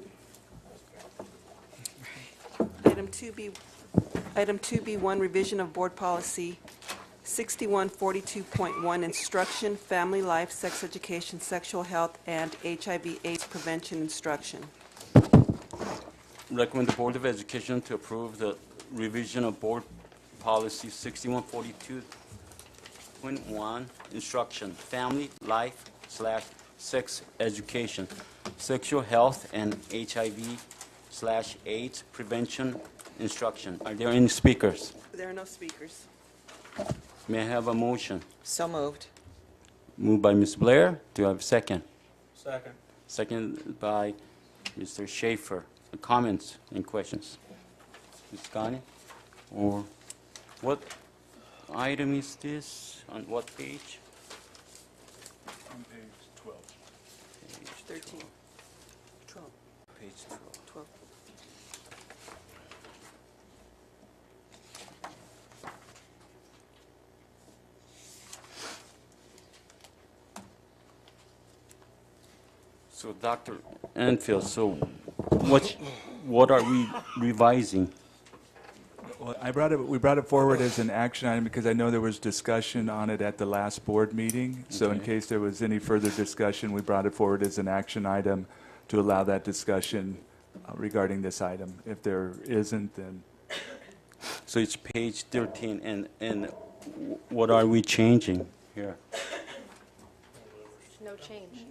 Item 2B1, revision of board policy 6142.1, instruction, family life, sex education, sexual health, and HIV/AIDS prevention instruction. Recommend the Board of Education to approve the revision of board policy 6142.1, instruction, family life / sex education, sexual health, and HIV/AIDS prevention instruction. Are there any speakers? There are no speakers. May I have a motion? So moved. Moved by Ms. Blair. Do I have a second? Second. Second by Mr. Schaefer. Comments and questions? Ms. Ghani? Or what item is this? On what page? On page 12. Page 13. 12. Page 12. 12. So, Dr. Enfield, so what are we revising? Well, we brought it forward as an action item because I know there was discussion on it at the last board meeting. So in Okay. case there was any further discussion, we brought it forward as an action item to allow that discussion regarding this item. If there isn't, then So it's page 13, and what are we changing here? No change.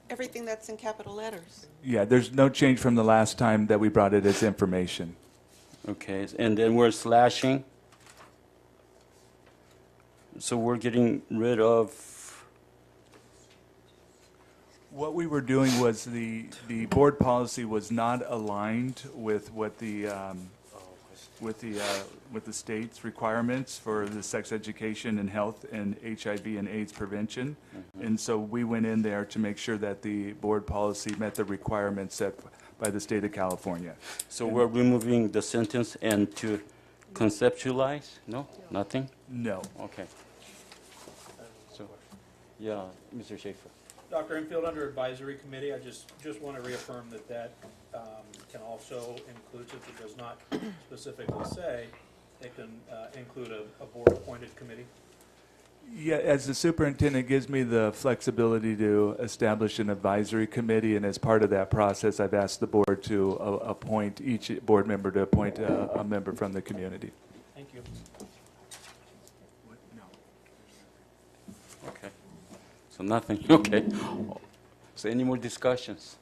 Everything that's in capital letters. yeah, there's no change from the last time that we brought it as information. Okay, and then we're slashing. So we're getting rid of, What we were doing was the board policy was not aligned with what with the state's requirements for the sex education and health and HIV and AIDS prevention. And so we went in there to make sure that the board policy met the requirements set by the state of California. so we're removing the sentence and to conceptualize? No, nothing? No. Okay. So, yeah, Mr. Schaefer. Dr. Enfield, under advisory committee, I just want to reaffirm that can also include, since it does not specifically say, it can include a board-appointed committee. Yeah, as the superintendent gives me the flexibility to establish an advisory committee, and as part of that process, I've asked the board to appoint each board member to appoint a member from the community. Thank you. Okay. So nothing, okay. So any more discussions?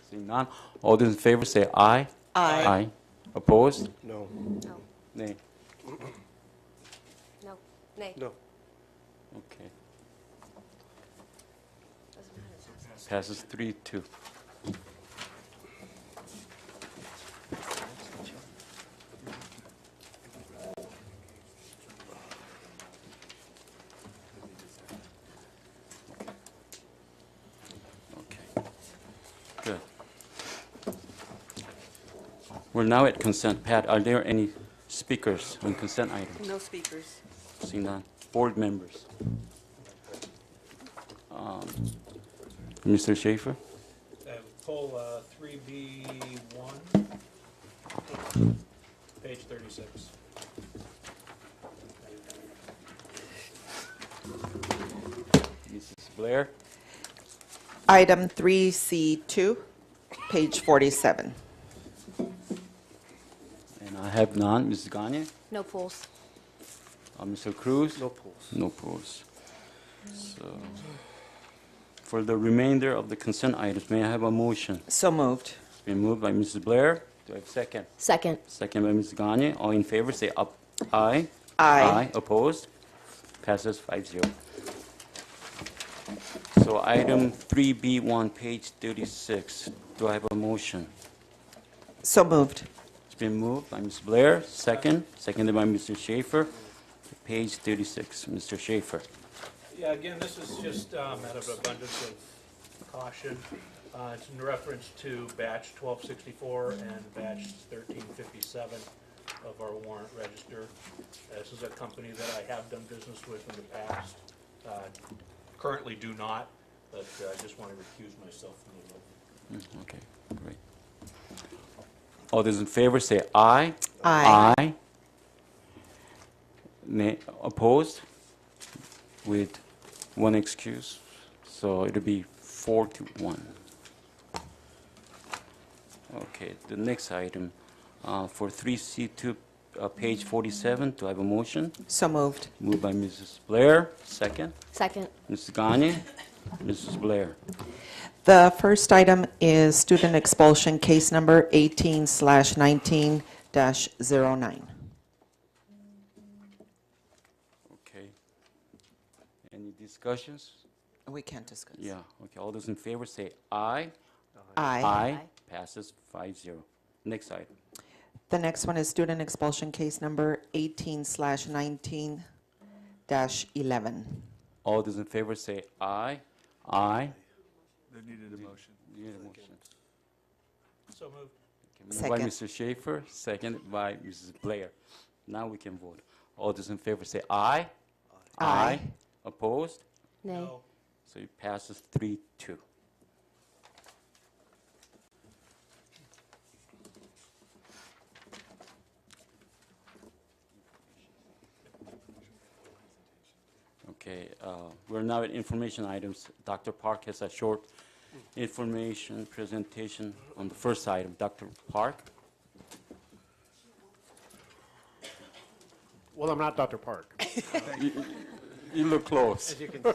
Seeing none, all those in favor say aye. Aye. Aye. Opposed? No. No. Nay. No. Nay. No. Okay. Passes 3-2. Okay. Good. We're now at consent. Pat, are there any speakers on consent items? No speakers. Seeing none. Board members. Mr. Schaefer? Poll 3B1, page 36. Mrs. Blair? Item 3C2, page 47. And I have none. Mrs. Gagne? No polls. Mr. Cruz? No polls. No polls. So, for the remainder of the consent items, may I have a motion? So moved. It's been moved by Mrs. Blair. Do I have a second? Second. Second by Mrs. Gagne. All in favor, say up. Aye. Aye. Opposed? Passes 5-0. So item 3B1, page 36. Do I have a motion? So moved. It's been moved by Ms. Blair. Second. Seconded by Mr. Schaefer. Page 36. Mr. Schaefer. Yeah, again, this is just out of abundance of caution. It's in reference to batch 1264 and batch 1357 of our warrant register. This is a company that I have done business with in the past. Currently do not, but I just want to recuse myself from the vote. Okay, great. All those in favor say aye. Aye. Aye. Nay, opposed? With one excuse. So it'll be 4-1. Okay, the next item, for 3C2, page 47, do I have a motion? So moved. Moved by Mrs. Blair, second. Second. Mrs. Gagne, Mrs. Blair. The first item is student expulsion case number 18/19-09. Okay. Any discussions? We can't discuss. Yeah, okay, all those in favor say aye. Aye. Aye. Passes 5-0. Next item. The next one is student expulsion case number 18/19-11. All those in favor say aye. Aye. They needed a motion. You need a motion. So moved. Okay, moved by Second. Mr. Schaefer, seconded by Mrs. Blair. Now we can vote. All those in favor say aye. Aye. Opposed? Nay. No. So it passes 3-2. Okay, we're now at information items. Dr. Park has a short information presentation on the first item. Dr. Park? Well, I'm not Dr. Park. You look close. As you can see.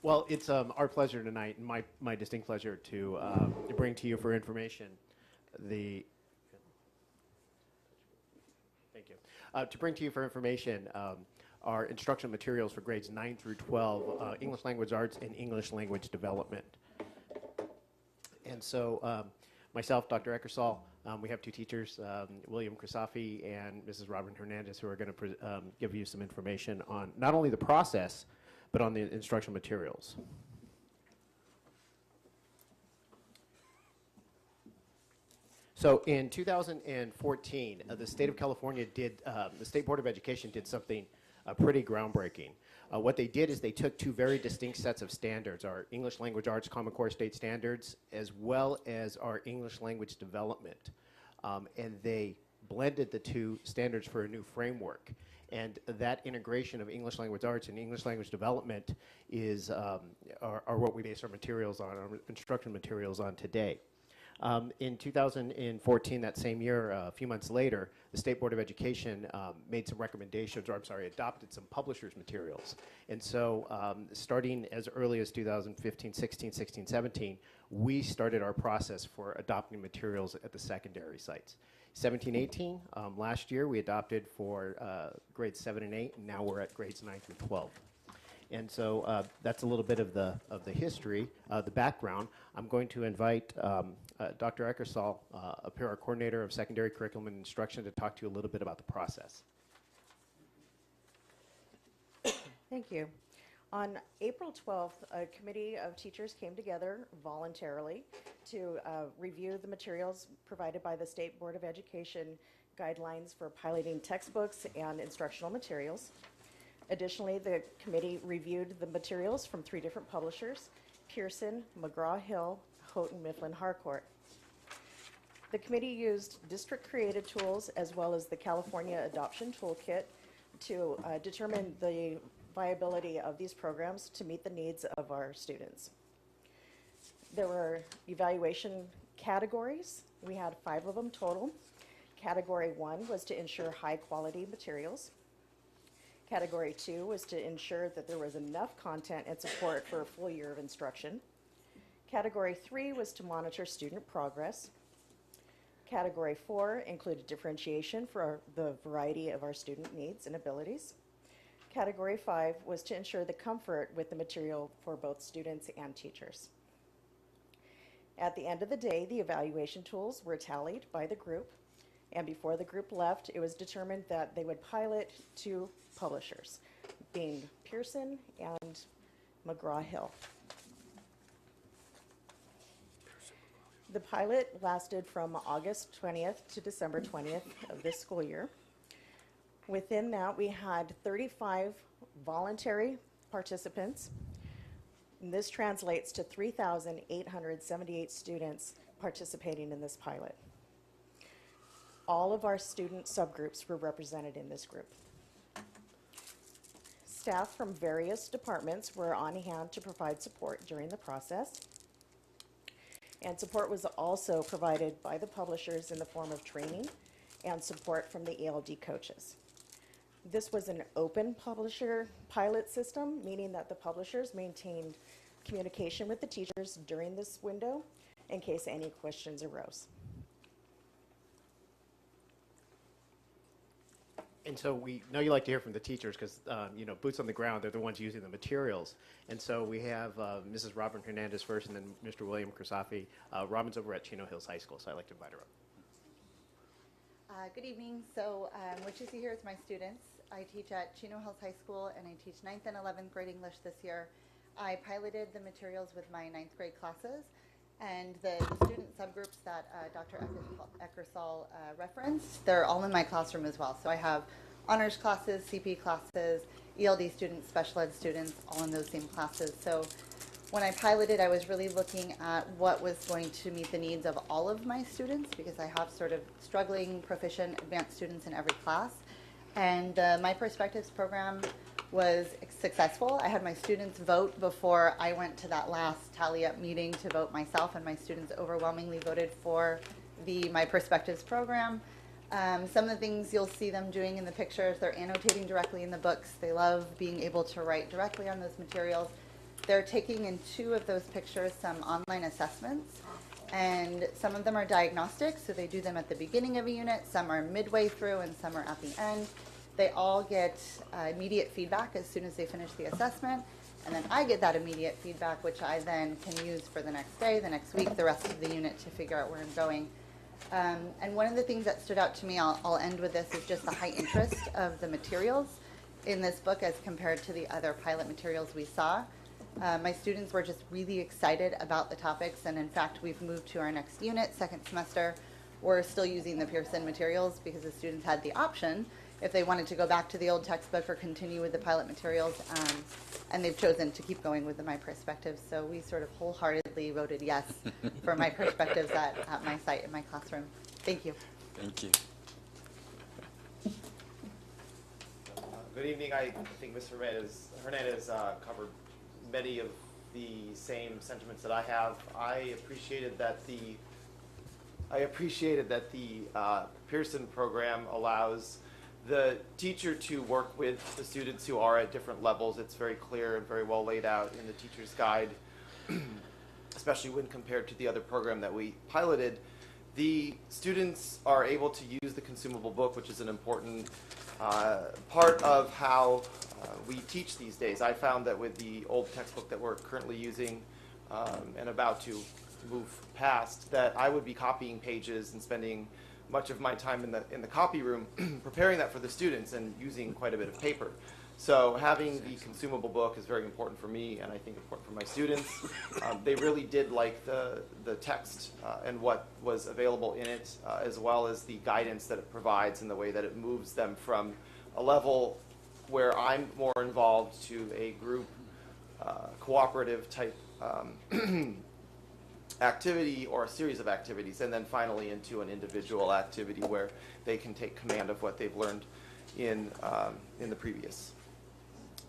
Well, it's our pleasure tonight, and my distinct pleasure to bring to you for information the. Thank you. To bring to you for information our instructional materials for grades 9 through 12, English language arts and English language development. And so myself, Dr. Eckersall, we have two teachers, William Crisafi and Mrs. Robin Hernandez, who are going to give you some information on not only the process, but on the instructional materials. So in 2014, the state of California did, the State Board of Education did something pretty groundbreaking. What they did is they took two very distinct sets of standards, our English Language Arts Common Core State Standards, as well as our English Language Development, and they blended the two standards for a new framework. And that integration of English Language Arts and English Language Development is, are what we base our materials on, our instruction materials on today. In 2014, that same year, a few months later, the State Board of Education made some recommendations, or I'm sorry, adopted some publishers' materials. And so starting as early as 2015, 16, 17, we started our process for adopting materials at the secondary sites. 17, 18, last year we adopted for grades 7 and 8, and now we're at grades 9 through 12. And so that's a little bit of the history, the background. I'm going to invite Dr. Eckersall, up here, our coordinator of secondary curriculum and instruction, to talk to you a little bit about the process. Thank you. On April 12th, a committee of teachers came together voluntarily to review the materials provided by the State Board of Education guidelines for piloting textbooks and instructional materials. Additionally, the committee reviewed the materials from 3 different publishers: Pearson, McGraw-Hill, Houghton Mifflin Harcourt. The committee used district-created tools as well as the California Adoption Toolkit to determine the viability of these programs to meet the needs of our students. There were evaluation categories. We had 5 of them total. Category 1 was to ensure high-quality materials. Category 2 was to ensure that there was enough content and support for a full year of instruction. Category 3 was to monitor student progress. Category 4 included differentiation for the variety of our student needs and abilities. Category 5 was to ensure the comfort with the material for both students and teachers. At the end of the day, the evaluation tools were tallied by the group, and before the group left, it was determined that they would pilot 2 publishers, being Pearson and McGraw-Hill. The pilot lasted from August 20th to December 20th of this school year. Within that, we had 35 voluntary participants. And this translates to 3,878 students participating in this pilot. All of our student subgroups were represented in this group. Staff from various departments were on hand to provide support during the process. And support was also provided by the publishers in the form of training and support from the ELD coaches. This was an open publisher pilot system, meaning that the publishers maintained communication with the teachers during this window in case any questions arose. And so we know you like to hear from the teachers because, you know, boots on the ground, they're the ones using the materials. And so we have Mrs. Robin Hernandez first and then Mr. William Krisafi. Robin's over at Chino Hills High School, so I'd like to invite her up. Good evening. So what you see here is my students. I teach at Chino Hills High School and I teach 9th and 11th grade English this year. I piloted the materials with my 9th grade classes, and the student subgroups that Dr. Eckersall referenced, they're all in my classroom as well. So I have honors classes, CP classes, ELD students, special ed students, all in those same classes. So when I piloted, I was really looking at what was going to meet the needs of all of my students, because I have sort of struggling, proficient, advanced students in every class. And My Perspectives program was successful. I had my students vote before I went to that last tally-up meeting to vote myself, and my students overwhelmingly voted for the My Perspectives program. Some of the things you'll see them doing in the pictures, they're annotating directly in the books. They love being able to write directly on those materials. They're taking in 2 of those pictures some online assessments, and some of them are diagnostic, so they do them at the beginning of a unit, some are midway through, and some are at the end. They all get immediate feedback as soon as they finish the assessment, and then I get that immediate feedback, which I then can use for the next day, the next week, the rest of the unit to figure out where I'm going. And one of the things that stood out to me, I'll end with this, is just the high interest of the materials in this book as compared to the other pilot materials we saw. My students were just really excited about the topics, and in fact, we've moved to our next unit, second semester. We're still using the Pearson materials because the students had the option if they wanted to go back to the old textbook or continue with the pilot materials, and they've chosen to keep going with the My Perspectives. So we sort of wholeheartedly voted yes for My Perspectives at my site in my classroom. Thank you. Thank you. Good evening. I think Ms. Hernandez covered many of the same sentiments that I have. I appreciated that the I appreciated that the Pearson program allows the teacher to work with the students who are at different levels. It's very clear and very well laid out in the teacher's guide, especially when compared to the other program that we piloted. The students are able to use the consumable book, which is an important part of how we teach these days. I found that with the old textbook that we're currently using and about to move past, that I would be copying pages and spending much of my time in the copy room preparing that for the students and using quite a bit of paper. So having the consumable book is very important for me, and I think important for my students. They really did like the text and what was available in it, as well as the guidance that it provides and the way that it moves them from a level where I'm more involved to a group cooperative type activity or a series of activities, and then finally into an individual activity where they can take command of what they've learned in the previous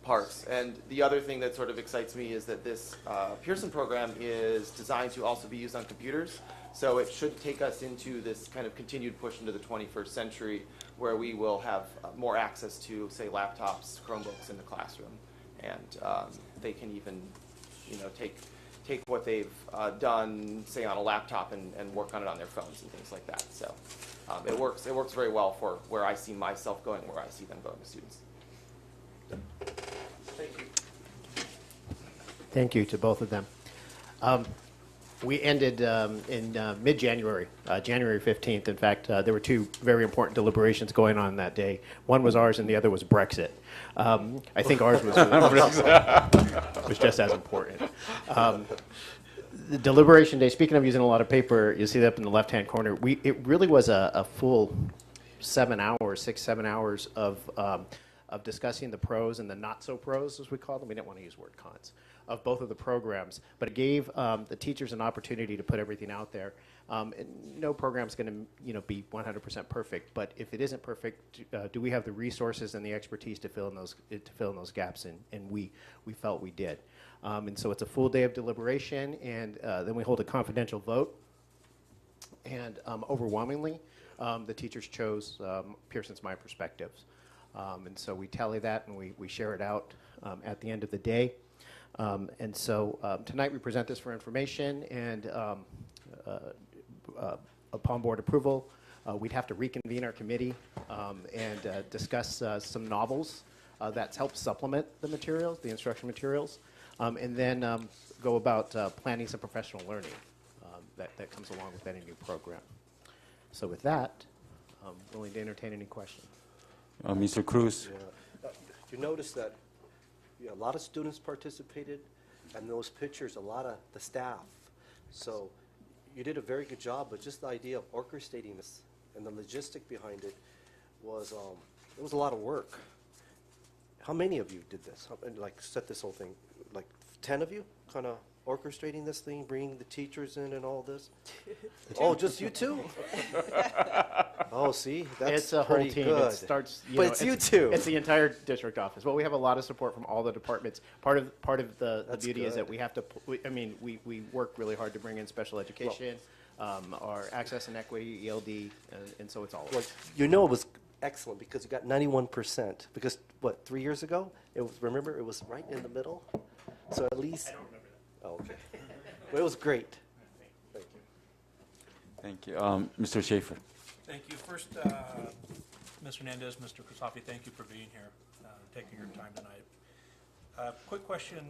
parts. And the other thing that sort of excites me is that this Pearson program is designed to also be used on computers, so it should take us into this kind of continued push into the 21st century where we will have more access to, say, laptops, Chromebooks in the classroom, and they can even, take what they've done, say, on a laptop and work on it on their phones and things like that. So it works very well for where I see myself going, where I see them going, the students. Thank you. Thank you to both of them. We ended in mid-January, January 15th. In fact, there were two very important deliberations going on that day. One was ours and the other was Brexit. I think ours was just as important. The deliberation day, speaking of using a lot of paper, you see that up in the left-hand corner. It really was a full 7 hours, 6-7 hours of discussing the pros and the not-so-pros, as we call them. We didn't want to use the word cons, of both of the programs. But it gave the teachers an opportunity to put everything out there. And no program's going to be 100% perfect. But if it isn't perfect, do we have the resources and the expertise to fill in those gaps? And we felt we did. And so it's a full day of deliberation, and then we hold a confidential vote. And overwhelmingly, the teachers chose Pearson's My Perspectives. And so we tally that and we share it out at the end of the day. And so tonight we present this for information, and upon board approval, we'd have to reconvene our committee and discuss some novels that help supplement the materials, the instruction materials, and then go about planning some professional learning that comes along with any new program. So with that, I'm willing to entertain any questions. Mr. Cruz. Yeah. You notice that a lot of students participated, and those pictures, a lot of the staff. So you did a very good job, but just the idea of orchestrating this and the logistic behind it was a lot of work. How many of you did this? Set this whole thing? 10 of you kind of orchestrating this thing, bringing the teachers in and all this? Oh, just you two? Oh, see, that's it's a whole pretty team. good. It starts, but it's you two. It's the entire district office. Well, we have a lot of support from all the departments. Part of the beauty is that we have to. We work really hard to bring in special education, our access and equity, ELD, and so it's all of it. It was excellent because you got 91%. Because 3 years ago, it was right in the middle. So at least. I don't remember that. Oh, okay. But it was great. Thank you. Thank you. Mr. Schaefer. Thank you. First, Ms. Hernandez, Mr. Kasafi, thank you for being here, taking your time tonight. Quick question.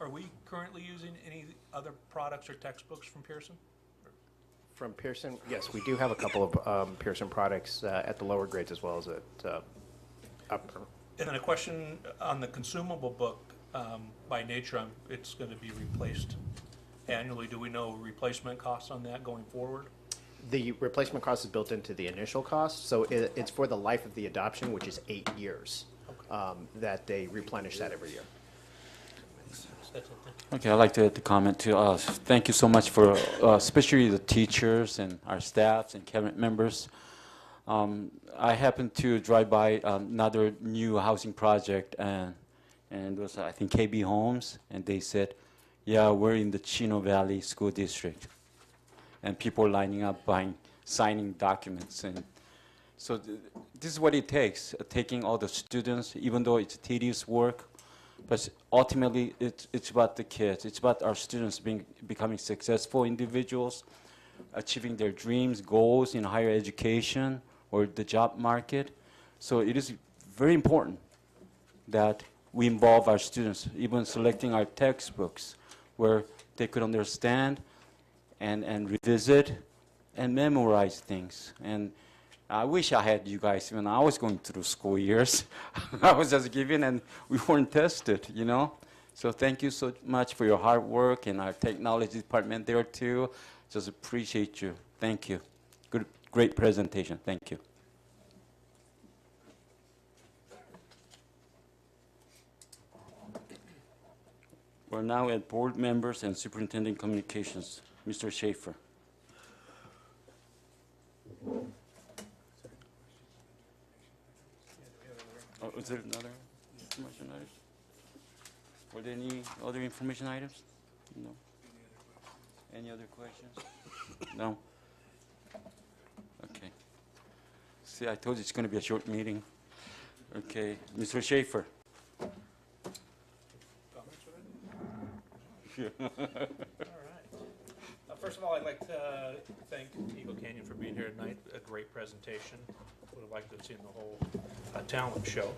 Are we currently using any other products or textbooks from Pearson? From Pearson, yes, we do have a couple of Pearson products at the lower grades as well as at upper. And then a question on the consumable book. By nature, it's going to be replaced annually. Do we know replacement costs on that going forward? The replacement cost is built into the initial cost, so it's for the life of the adoption, which is 8 years, that they replenish that every year. Okay, I'd like to comment too. Thank you so much for, especially the teachers and our staffs and cabinet members. I happened to drive by another new housing project, and it was, I think, KB Homes, and they said, yeah, we're in the Chino Valley School District. and people lining up, signing documents. And so this is what it takes, taking all the students, even though it's tedious work, but ultimately it's about the kids. It's about our students becoming successful individuals, achieving their dreams, goals in higher education or the job market. So it is very important that we involve our students, even selecting our textbooks, where they could understand and revisit and memorize things. And I wish I had you guys when I was going through school years. I was just given and we weren't tested, you know? So thank you so much for your hard work, and our technology department there too. Just appreciate you. Thank you. Great presentation. Thank you. We're now at board members and superintendent communications. Mr. Schaefer. Oh, is there another information item? Were there any other information items? No. Any other questions? No? Okay. See, I told you it's going to be a short meeting. Okay. Mr. Schaefer. All right. First of all, I'd like to thank Eagle Canyon for being here tonight. A great presentation. Would have liked to have seen the whole talent show.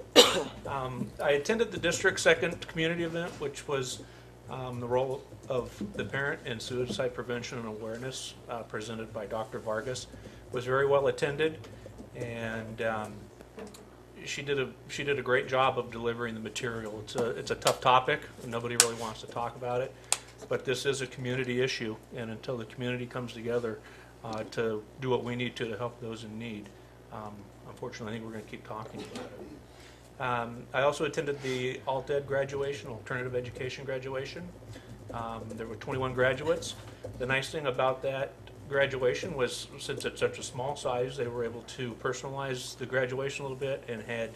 I attended the district's second community event, which was the role of the parent in suicide prevention and awareness, presented by Dr. Vargas. Was very well attended, and she did a great job of delivering the material. It's a tough topic. Nobody really wants to talk about it, but this is a community issue, and until the community comes together to do what we need to help those in need, unfortunately, I think we're going to keep talking about it. I also attended the alt-ed graduation, alternative education graduation. There were 21 graduates. The nice thing about that graduation was, since it's such a small size, they were able to personalize the graduation a little bit and had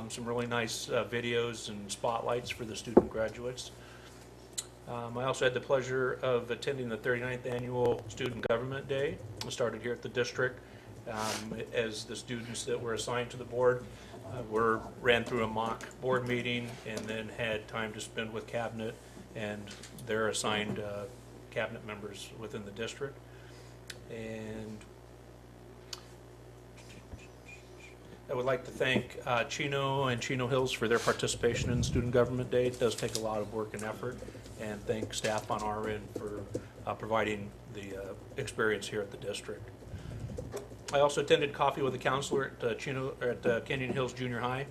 some really nice videos and spotlights for the student graduates. I also had the pleasure of attending the 39th Annual Student Government Day. It started here at the district as the students that were assigned to the board ran through a mock board meeting and then had time to spend with cabinet and their assigned cabinet members within the district. And I would like to thank Chino and Chino Hills for their participation in Student Government Day. It does take a lot of work and effort, and thank staff on our end for providing the experience here at the district. I also attended Coffee with a Counselor at Canyon Hills Junior High.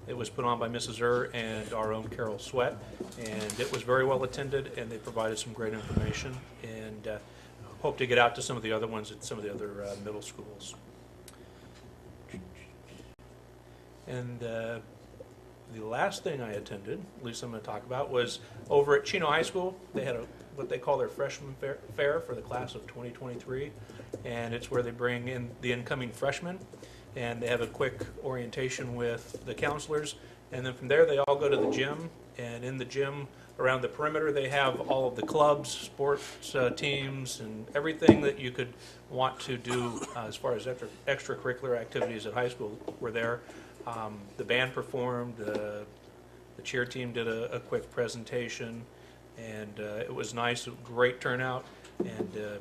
It was put on by Mrs. and our own Carol Sweat, and it was very well attended, and they provided some great information, and hope to get out to some of the other ones at some of the other middle schools. And the last thing I attended, at least I'm going to talk about, was over at Chino High School. They had what they call their freshman fair for the class of 2023, and it's where they bring in the incoming freshmen, and they have a quick orientation with the counselors, and then from there they all go to the gym, and in the gym around the perimeter they have all of the clubs, sports teams, and everything that you could want to do as far as extracurricular activities at high school were there. The band performed, the cheer team did a quick presentation, and it was nice, great turnout, and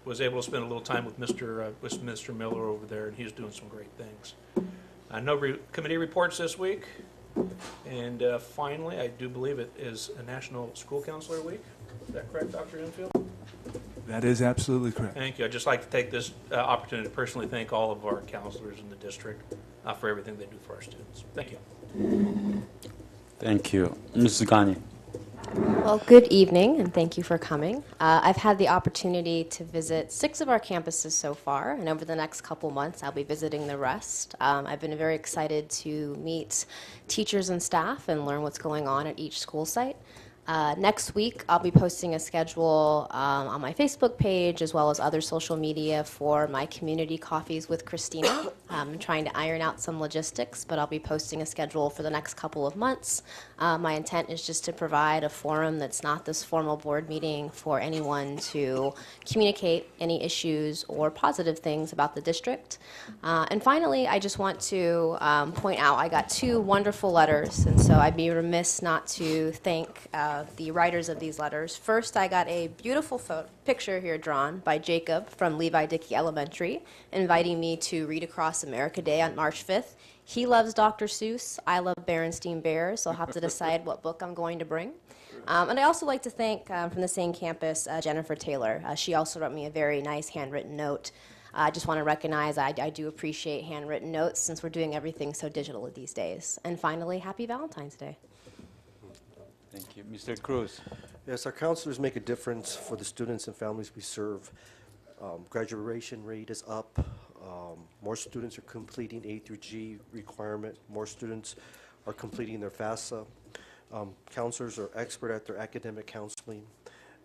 was able to spend a little time with Mr. Miller over there, and he's doing some great things. No committee reports this week, and finally, I do believe it is a National School Counselor Week. Is that correct, Dr. Enfield? That is absolutely correct. Thank you. I'd just like to take this opportunity to personally thank all of our counselors in the district for everything they do for our students. Thank you. Thank you. Mrs. Ghani. Well, good evening, and thank you for coming. I've had the opportunity to visit 6 of our campuses so far, and over the next couple months, I'll be visiting the rest. I've been very excited to meet teachers and staff and learn what's going on at each school site. Next week, I'll be posting a schedule on my Facebook page as well as other social media for my community coffees with Christina. I'm trying to iron out some logistics, but I'll be posting a schedule for the next couple of months. My intent is just to provide a forum that's not this formal board meeting for anyone to communicate any issues or positive things about the district. And finally, I just want to point out I got 2 wonderful letters, and so I'd be remiss not to thank the writers of these letters. First, I got a beautiful picture here drawn by Jacob from Levi Dickey Elementary, inviting me to read Across America Day on March 5th. He loves Dr. Seuss. I love Berenstain Bears, so I'll have to decide what book I'm going to bring. And I also like to thank, from the same campus, Jennifer Taylor. She also wrote me a very nice handwritten note. I just want to recognize I do appreciate handwritten notes since we're doing everything so digital these days. And finally, happy Valentine's Day. Thank you. Mr. Cruz. Yes, our counselors make a difference for the students and families we serve. Graduation rate is up. More students are completing A through G requirement. More students are completing their FAFSA. Counselors are expert at their academic counseling,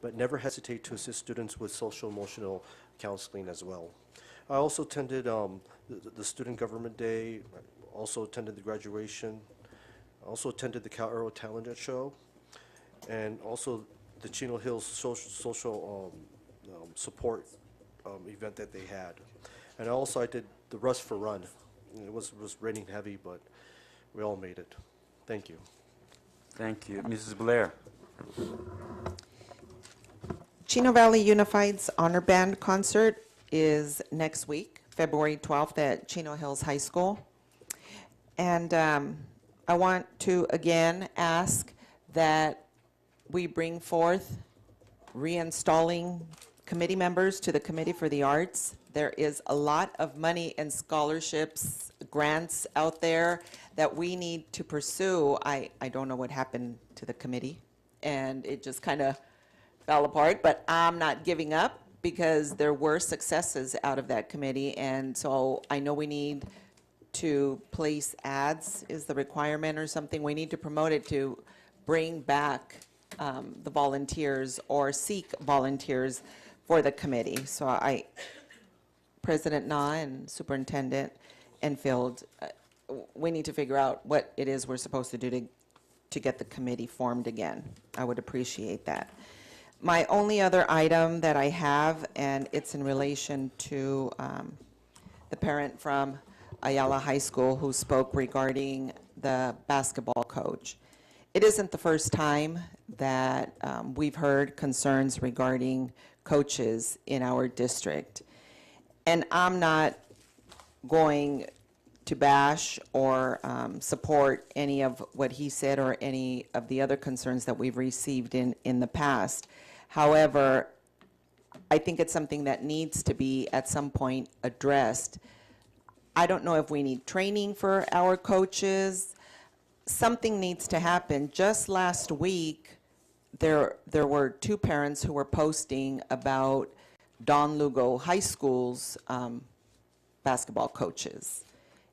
but never hesitate to assist students with social emotional counseling as well. I also attended the Student Government Day, also attended the graduation, also attended the Cal Aero Talent Show, and also the Chino Hills social support event that they had. And also I did the Rush for Run. It was raining heavy, but we all made it. Thank you. Thank you. Mrs. Blair. Chino Valley Unified's Honor Band concert is next week, February 12th at Chino Hills High School. And I want to again ask that we bring forth reinstalling committee members to the Committee for the Arts. There is a lot of money and scholarships, grants out there that we need to pursue. I don't know what happened to the committee, and it just kind of fell apart, but I'm not giving up because there were successes out of that committee, and so I know we need to place ads is the requirement or something. We need to promote it to bring back the volunteers or seek volunteers for the committee. So President Na and Superintendent Enfield, we need to figure out what it is we're supposed to do to get the committee formed again. I would appreciate that. My only other item that I have, and it's in relation to the parent from Ayala High School who spoke regarding the basketball coach. It isn't the first time that we've heard concerns regarding coaches in our district. And I'm not going to bash or support any of what he said or any of the other concerns that we've received in the past. However, I think it's something that needs to be at some point addressed. I don't know if we need training for our coaches. Something needs to happen. Just last week, there were 2 parents who were posting about Don Lugo High School's basketball coaches.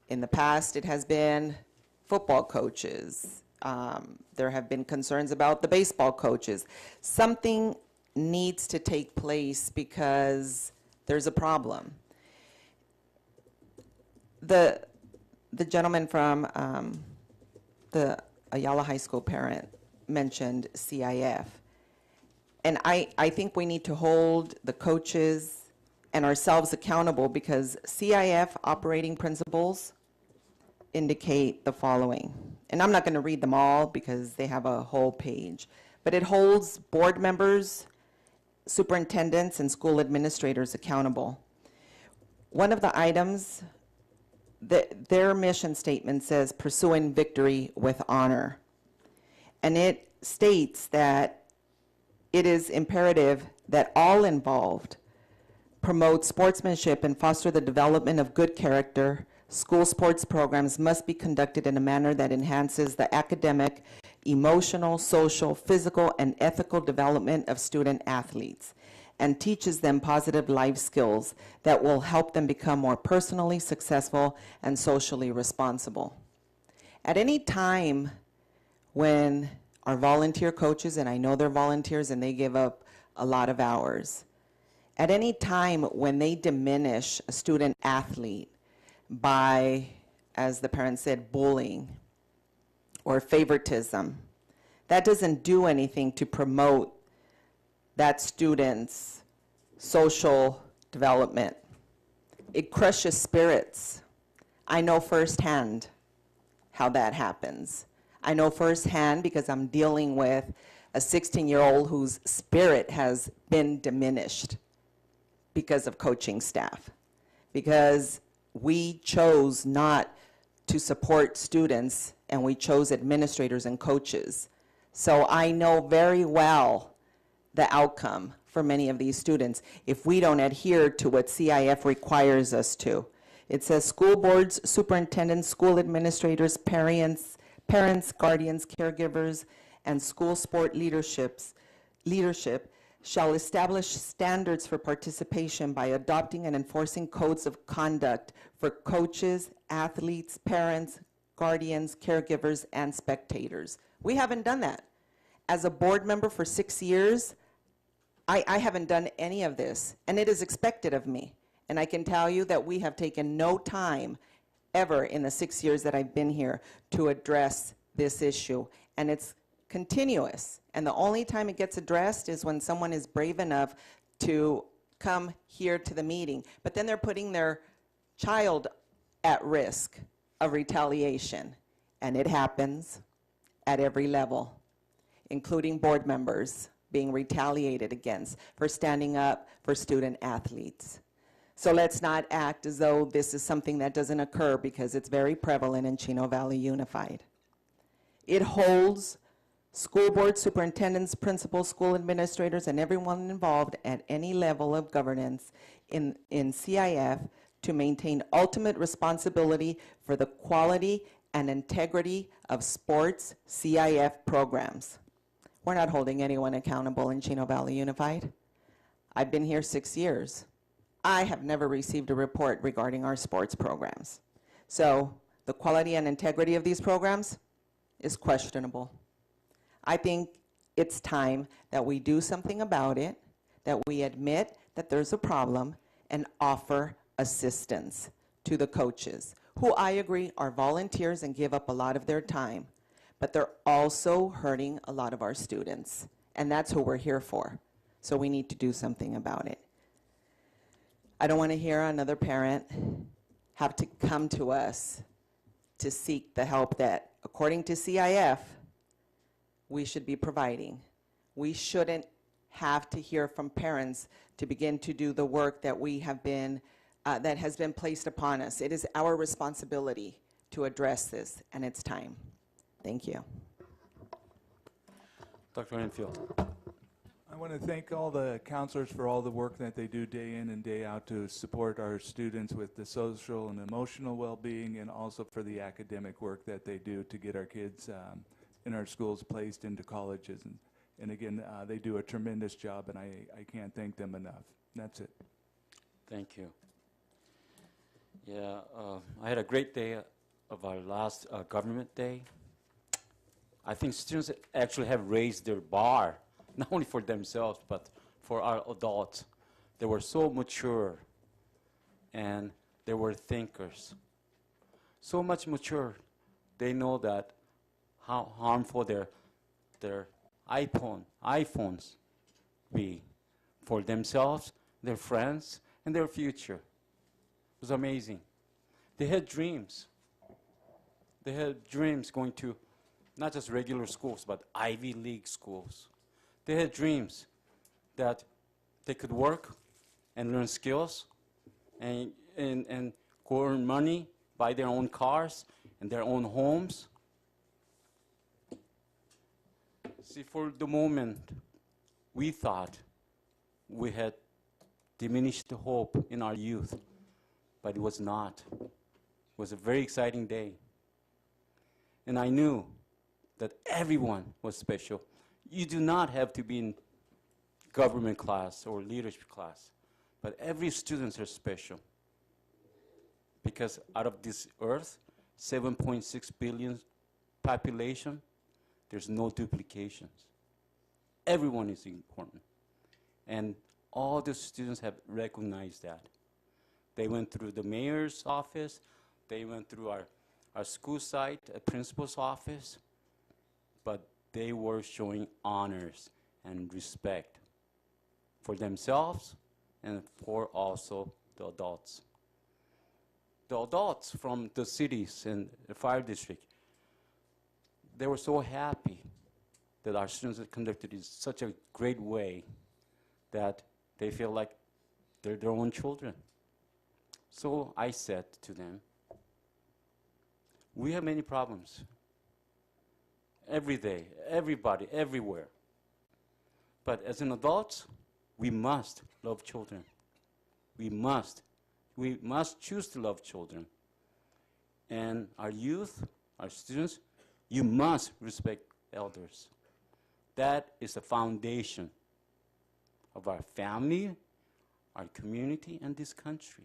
In the past, it has been football coaches. There have been concerns about the baseball coaches. Something needs to take place because there's a problem. The gentleman from the Ayala High School parent mentioned CIF. And I think we need to hold the coaches and ourselves accountable because CIF operating principles indicate the following. And I'm not going to read them all because they have a whole page. But it holds board members, superintendents, and school administrators accountable. One of the items, their mission statement says, pursuing victory with honor. And it states that it is imperative that all involved promote sportsmanship and foster the development of good character. School sports programs must be conducted in a manner that enhances the academic, emotional, social, physical, and ethical development of student athletes and teaches them positive life skills that will help them become more personally successful and socially responsible. At any time when are volunteer coaches, and I know they're volunteers and they give up a lot of hours. At any time when they diminish a student athlete by, as the parent said, bullying or favoritism, that doesn't do anything to promote that student's social development. It crushes spirits. I know firsthand how that happens. I know firsthand because I'm dealing with a 16-year-old whose spirit has been diminished because of coaching staff, because we chose not to support students and we chose administrators and coaches. So I know very well the outcome for many of these students if we don't adhere to what CIF requires us to. It says school boards, superintendents, school administrators, parents, guardians, caregivers, and school sport leadership shall establish standards for participation by adopting and enforcing codes of conduct for coaches, athletes, parents, guardians, caregivers, and spectators. We haven't done that. As a board member for 6 years, I haven't done any of this, and it is expected of me. And I can tell you that we have taken no time ever in the 6 years that I've been here to address this issue. And it's continuous. And the only time it gets addressed is when someone is brave enough to come here to the meeting. But then they're putting their child at risk of retaliation. And it happens at every level, including board members being retaliated against for standing up for student athletes. So let's not act as though this is something that doesn't occur, because it's very prevalent in Chino Valley Unified. It holds school board superintendents, principals, school administrators, and everyone involved at any level of governance in CIF to maintain ultimate responsibility for the quality and integrity of sports CIF programs. We're not holding anyone accountable in Chino Valley Unified. I've been here 6 years. I have never received a report regarding our sports programs. So the quality and integrity of these programs is questionable. I think it's time that we do something about it, that we admit that there's a problem and offer assistance to the coaches, who I agree are volunteers and give up a lot of their time, but they're also hurting a lot of our students, and that's who we're here for. So we need to do something about it. I don't want to hear another parent have to come to us to seek the help that, according to CIF, we should be providing. We shouldn't have to hear from parents to begin to do the work that we have been, that has been placed upon us. It is our responsibility to address this, and it's time. Thank you. Dr. Enfield. I want to thank all the counselors for all the work that they do day in and day out to support our students with the social and emotional well-being, and also for the academic work that they do to get our kids in our schools placed into colleges. And again, they do a tremendous job, and I can't thank them enough. That's it. Thank you. Yeah, I had a great day of our last government day. I think students actually have raised their bar, not only for themselves, but for our adults. They were so mature, and they were thinkers. So much mature, they know that how harmful their iPhones be for themselves, their friends, and their future. It was amazing. They had dreams. They had dreams going to not just regular schools, but Ivy League schools. They had dreams that they could work and learn skills and go earn money, buy their own cars and their own homes. See, for the moment, we thought we had diminished the hope in our youth, but it was not. It was a very exciting day. And I knew that everyone was special. You do not have to be in government class or leadership class, but every students are special. Because out of this earth, 7.6 billion population, There's no duplications. Everyone is important. And all the students have recognized that. They went through the mayor's office, they went through our school site, a principal's office, but they were showing honors and respect for themselves and for also the adults. The adults from the cities and the fire district, they were so happy that our students had conducted in such a great way that they feel like they're their own children. So I said to them, we have many problems. Every day, everybody, everywhere. But as an adult, we must love children. We must choose to love children. And our youth, our students, you must respect elders. That is the foundation of our family, our community, and this country.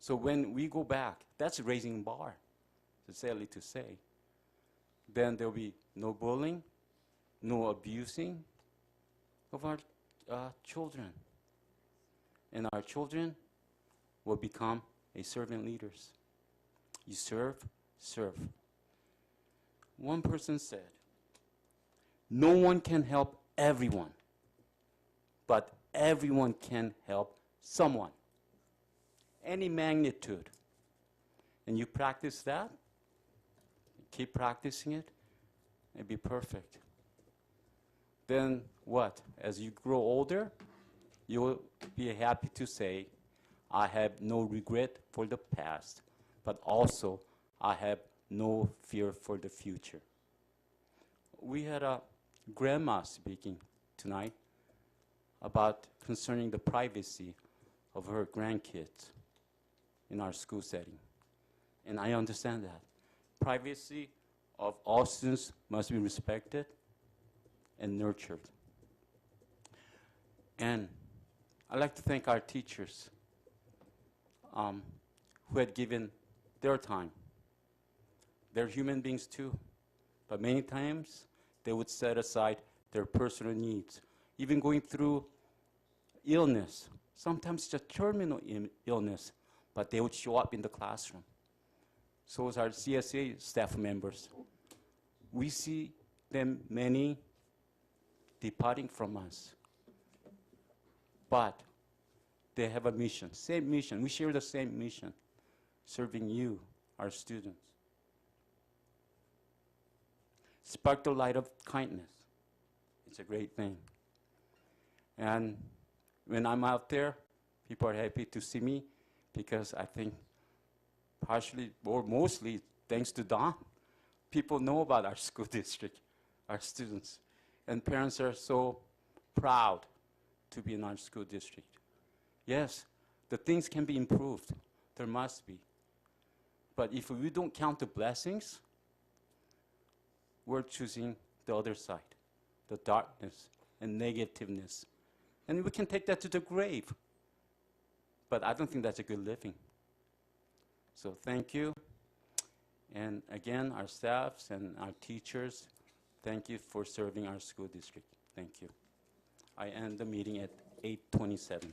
So when we go back, that's raising bar, sadly to say. Then there will be no bullying, no abusing of our children. And our children will become a servant leaders. You serve, serve. One person said, no one can help everyone, but everyone can help someone. Any magnitude. And you practice that, keep practicing it, it'll be perfect. Then what? As you grow older, you will be happy to say, I have no regret for the past, but also I have no fear for the future. We had a grandma speaking tonight about concerning the privacy of her grandkids in our school setting. And I understand that. Privacy of all students must be respected and nurtured. And I'd like to thank our teachers who had given their time. They're human beings too, but many times they would set aside their personal needs, even going through illness, sometimes just terminal illness, but they would show up in the classroom. So as our CSA staff members, we see them many departing from us, but they have a mission, same mission. We share the same mission, serving you, our students. Spark the light of kindness. It's a great thing. And when I'm out there, people are happy to see me because I think partially or mostly thanks to Don, people know about our school district, our students. And parents are so proud to be in our school district. Yes, the things can be improved. There must be. But if we don't count the blessings, we're choosing the other side, the darkness and negativeness. And we can take that to the grave. But I don't think that's a good living. So thank you. And again, our staffs and our teachers, thank you for serving our school district. Thank you. I end the meeting at 8:27.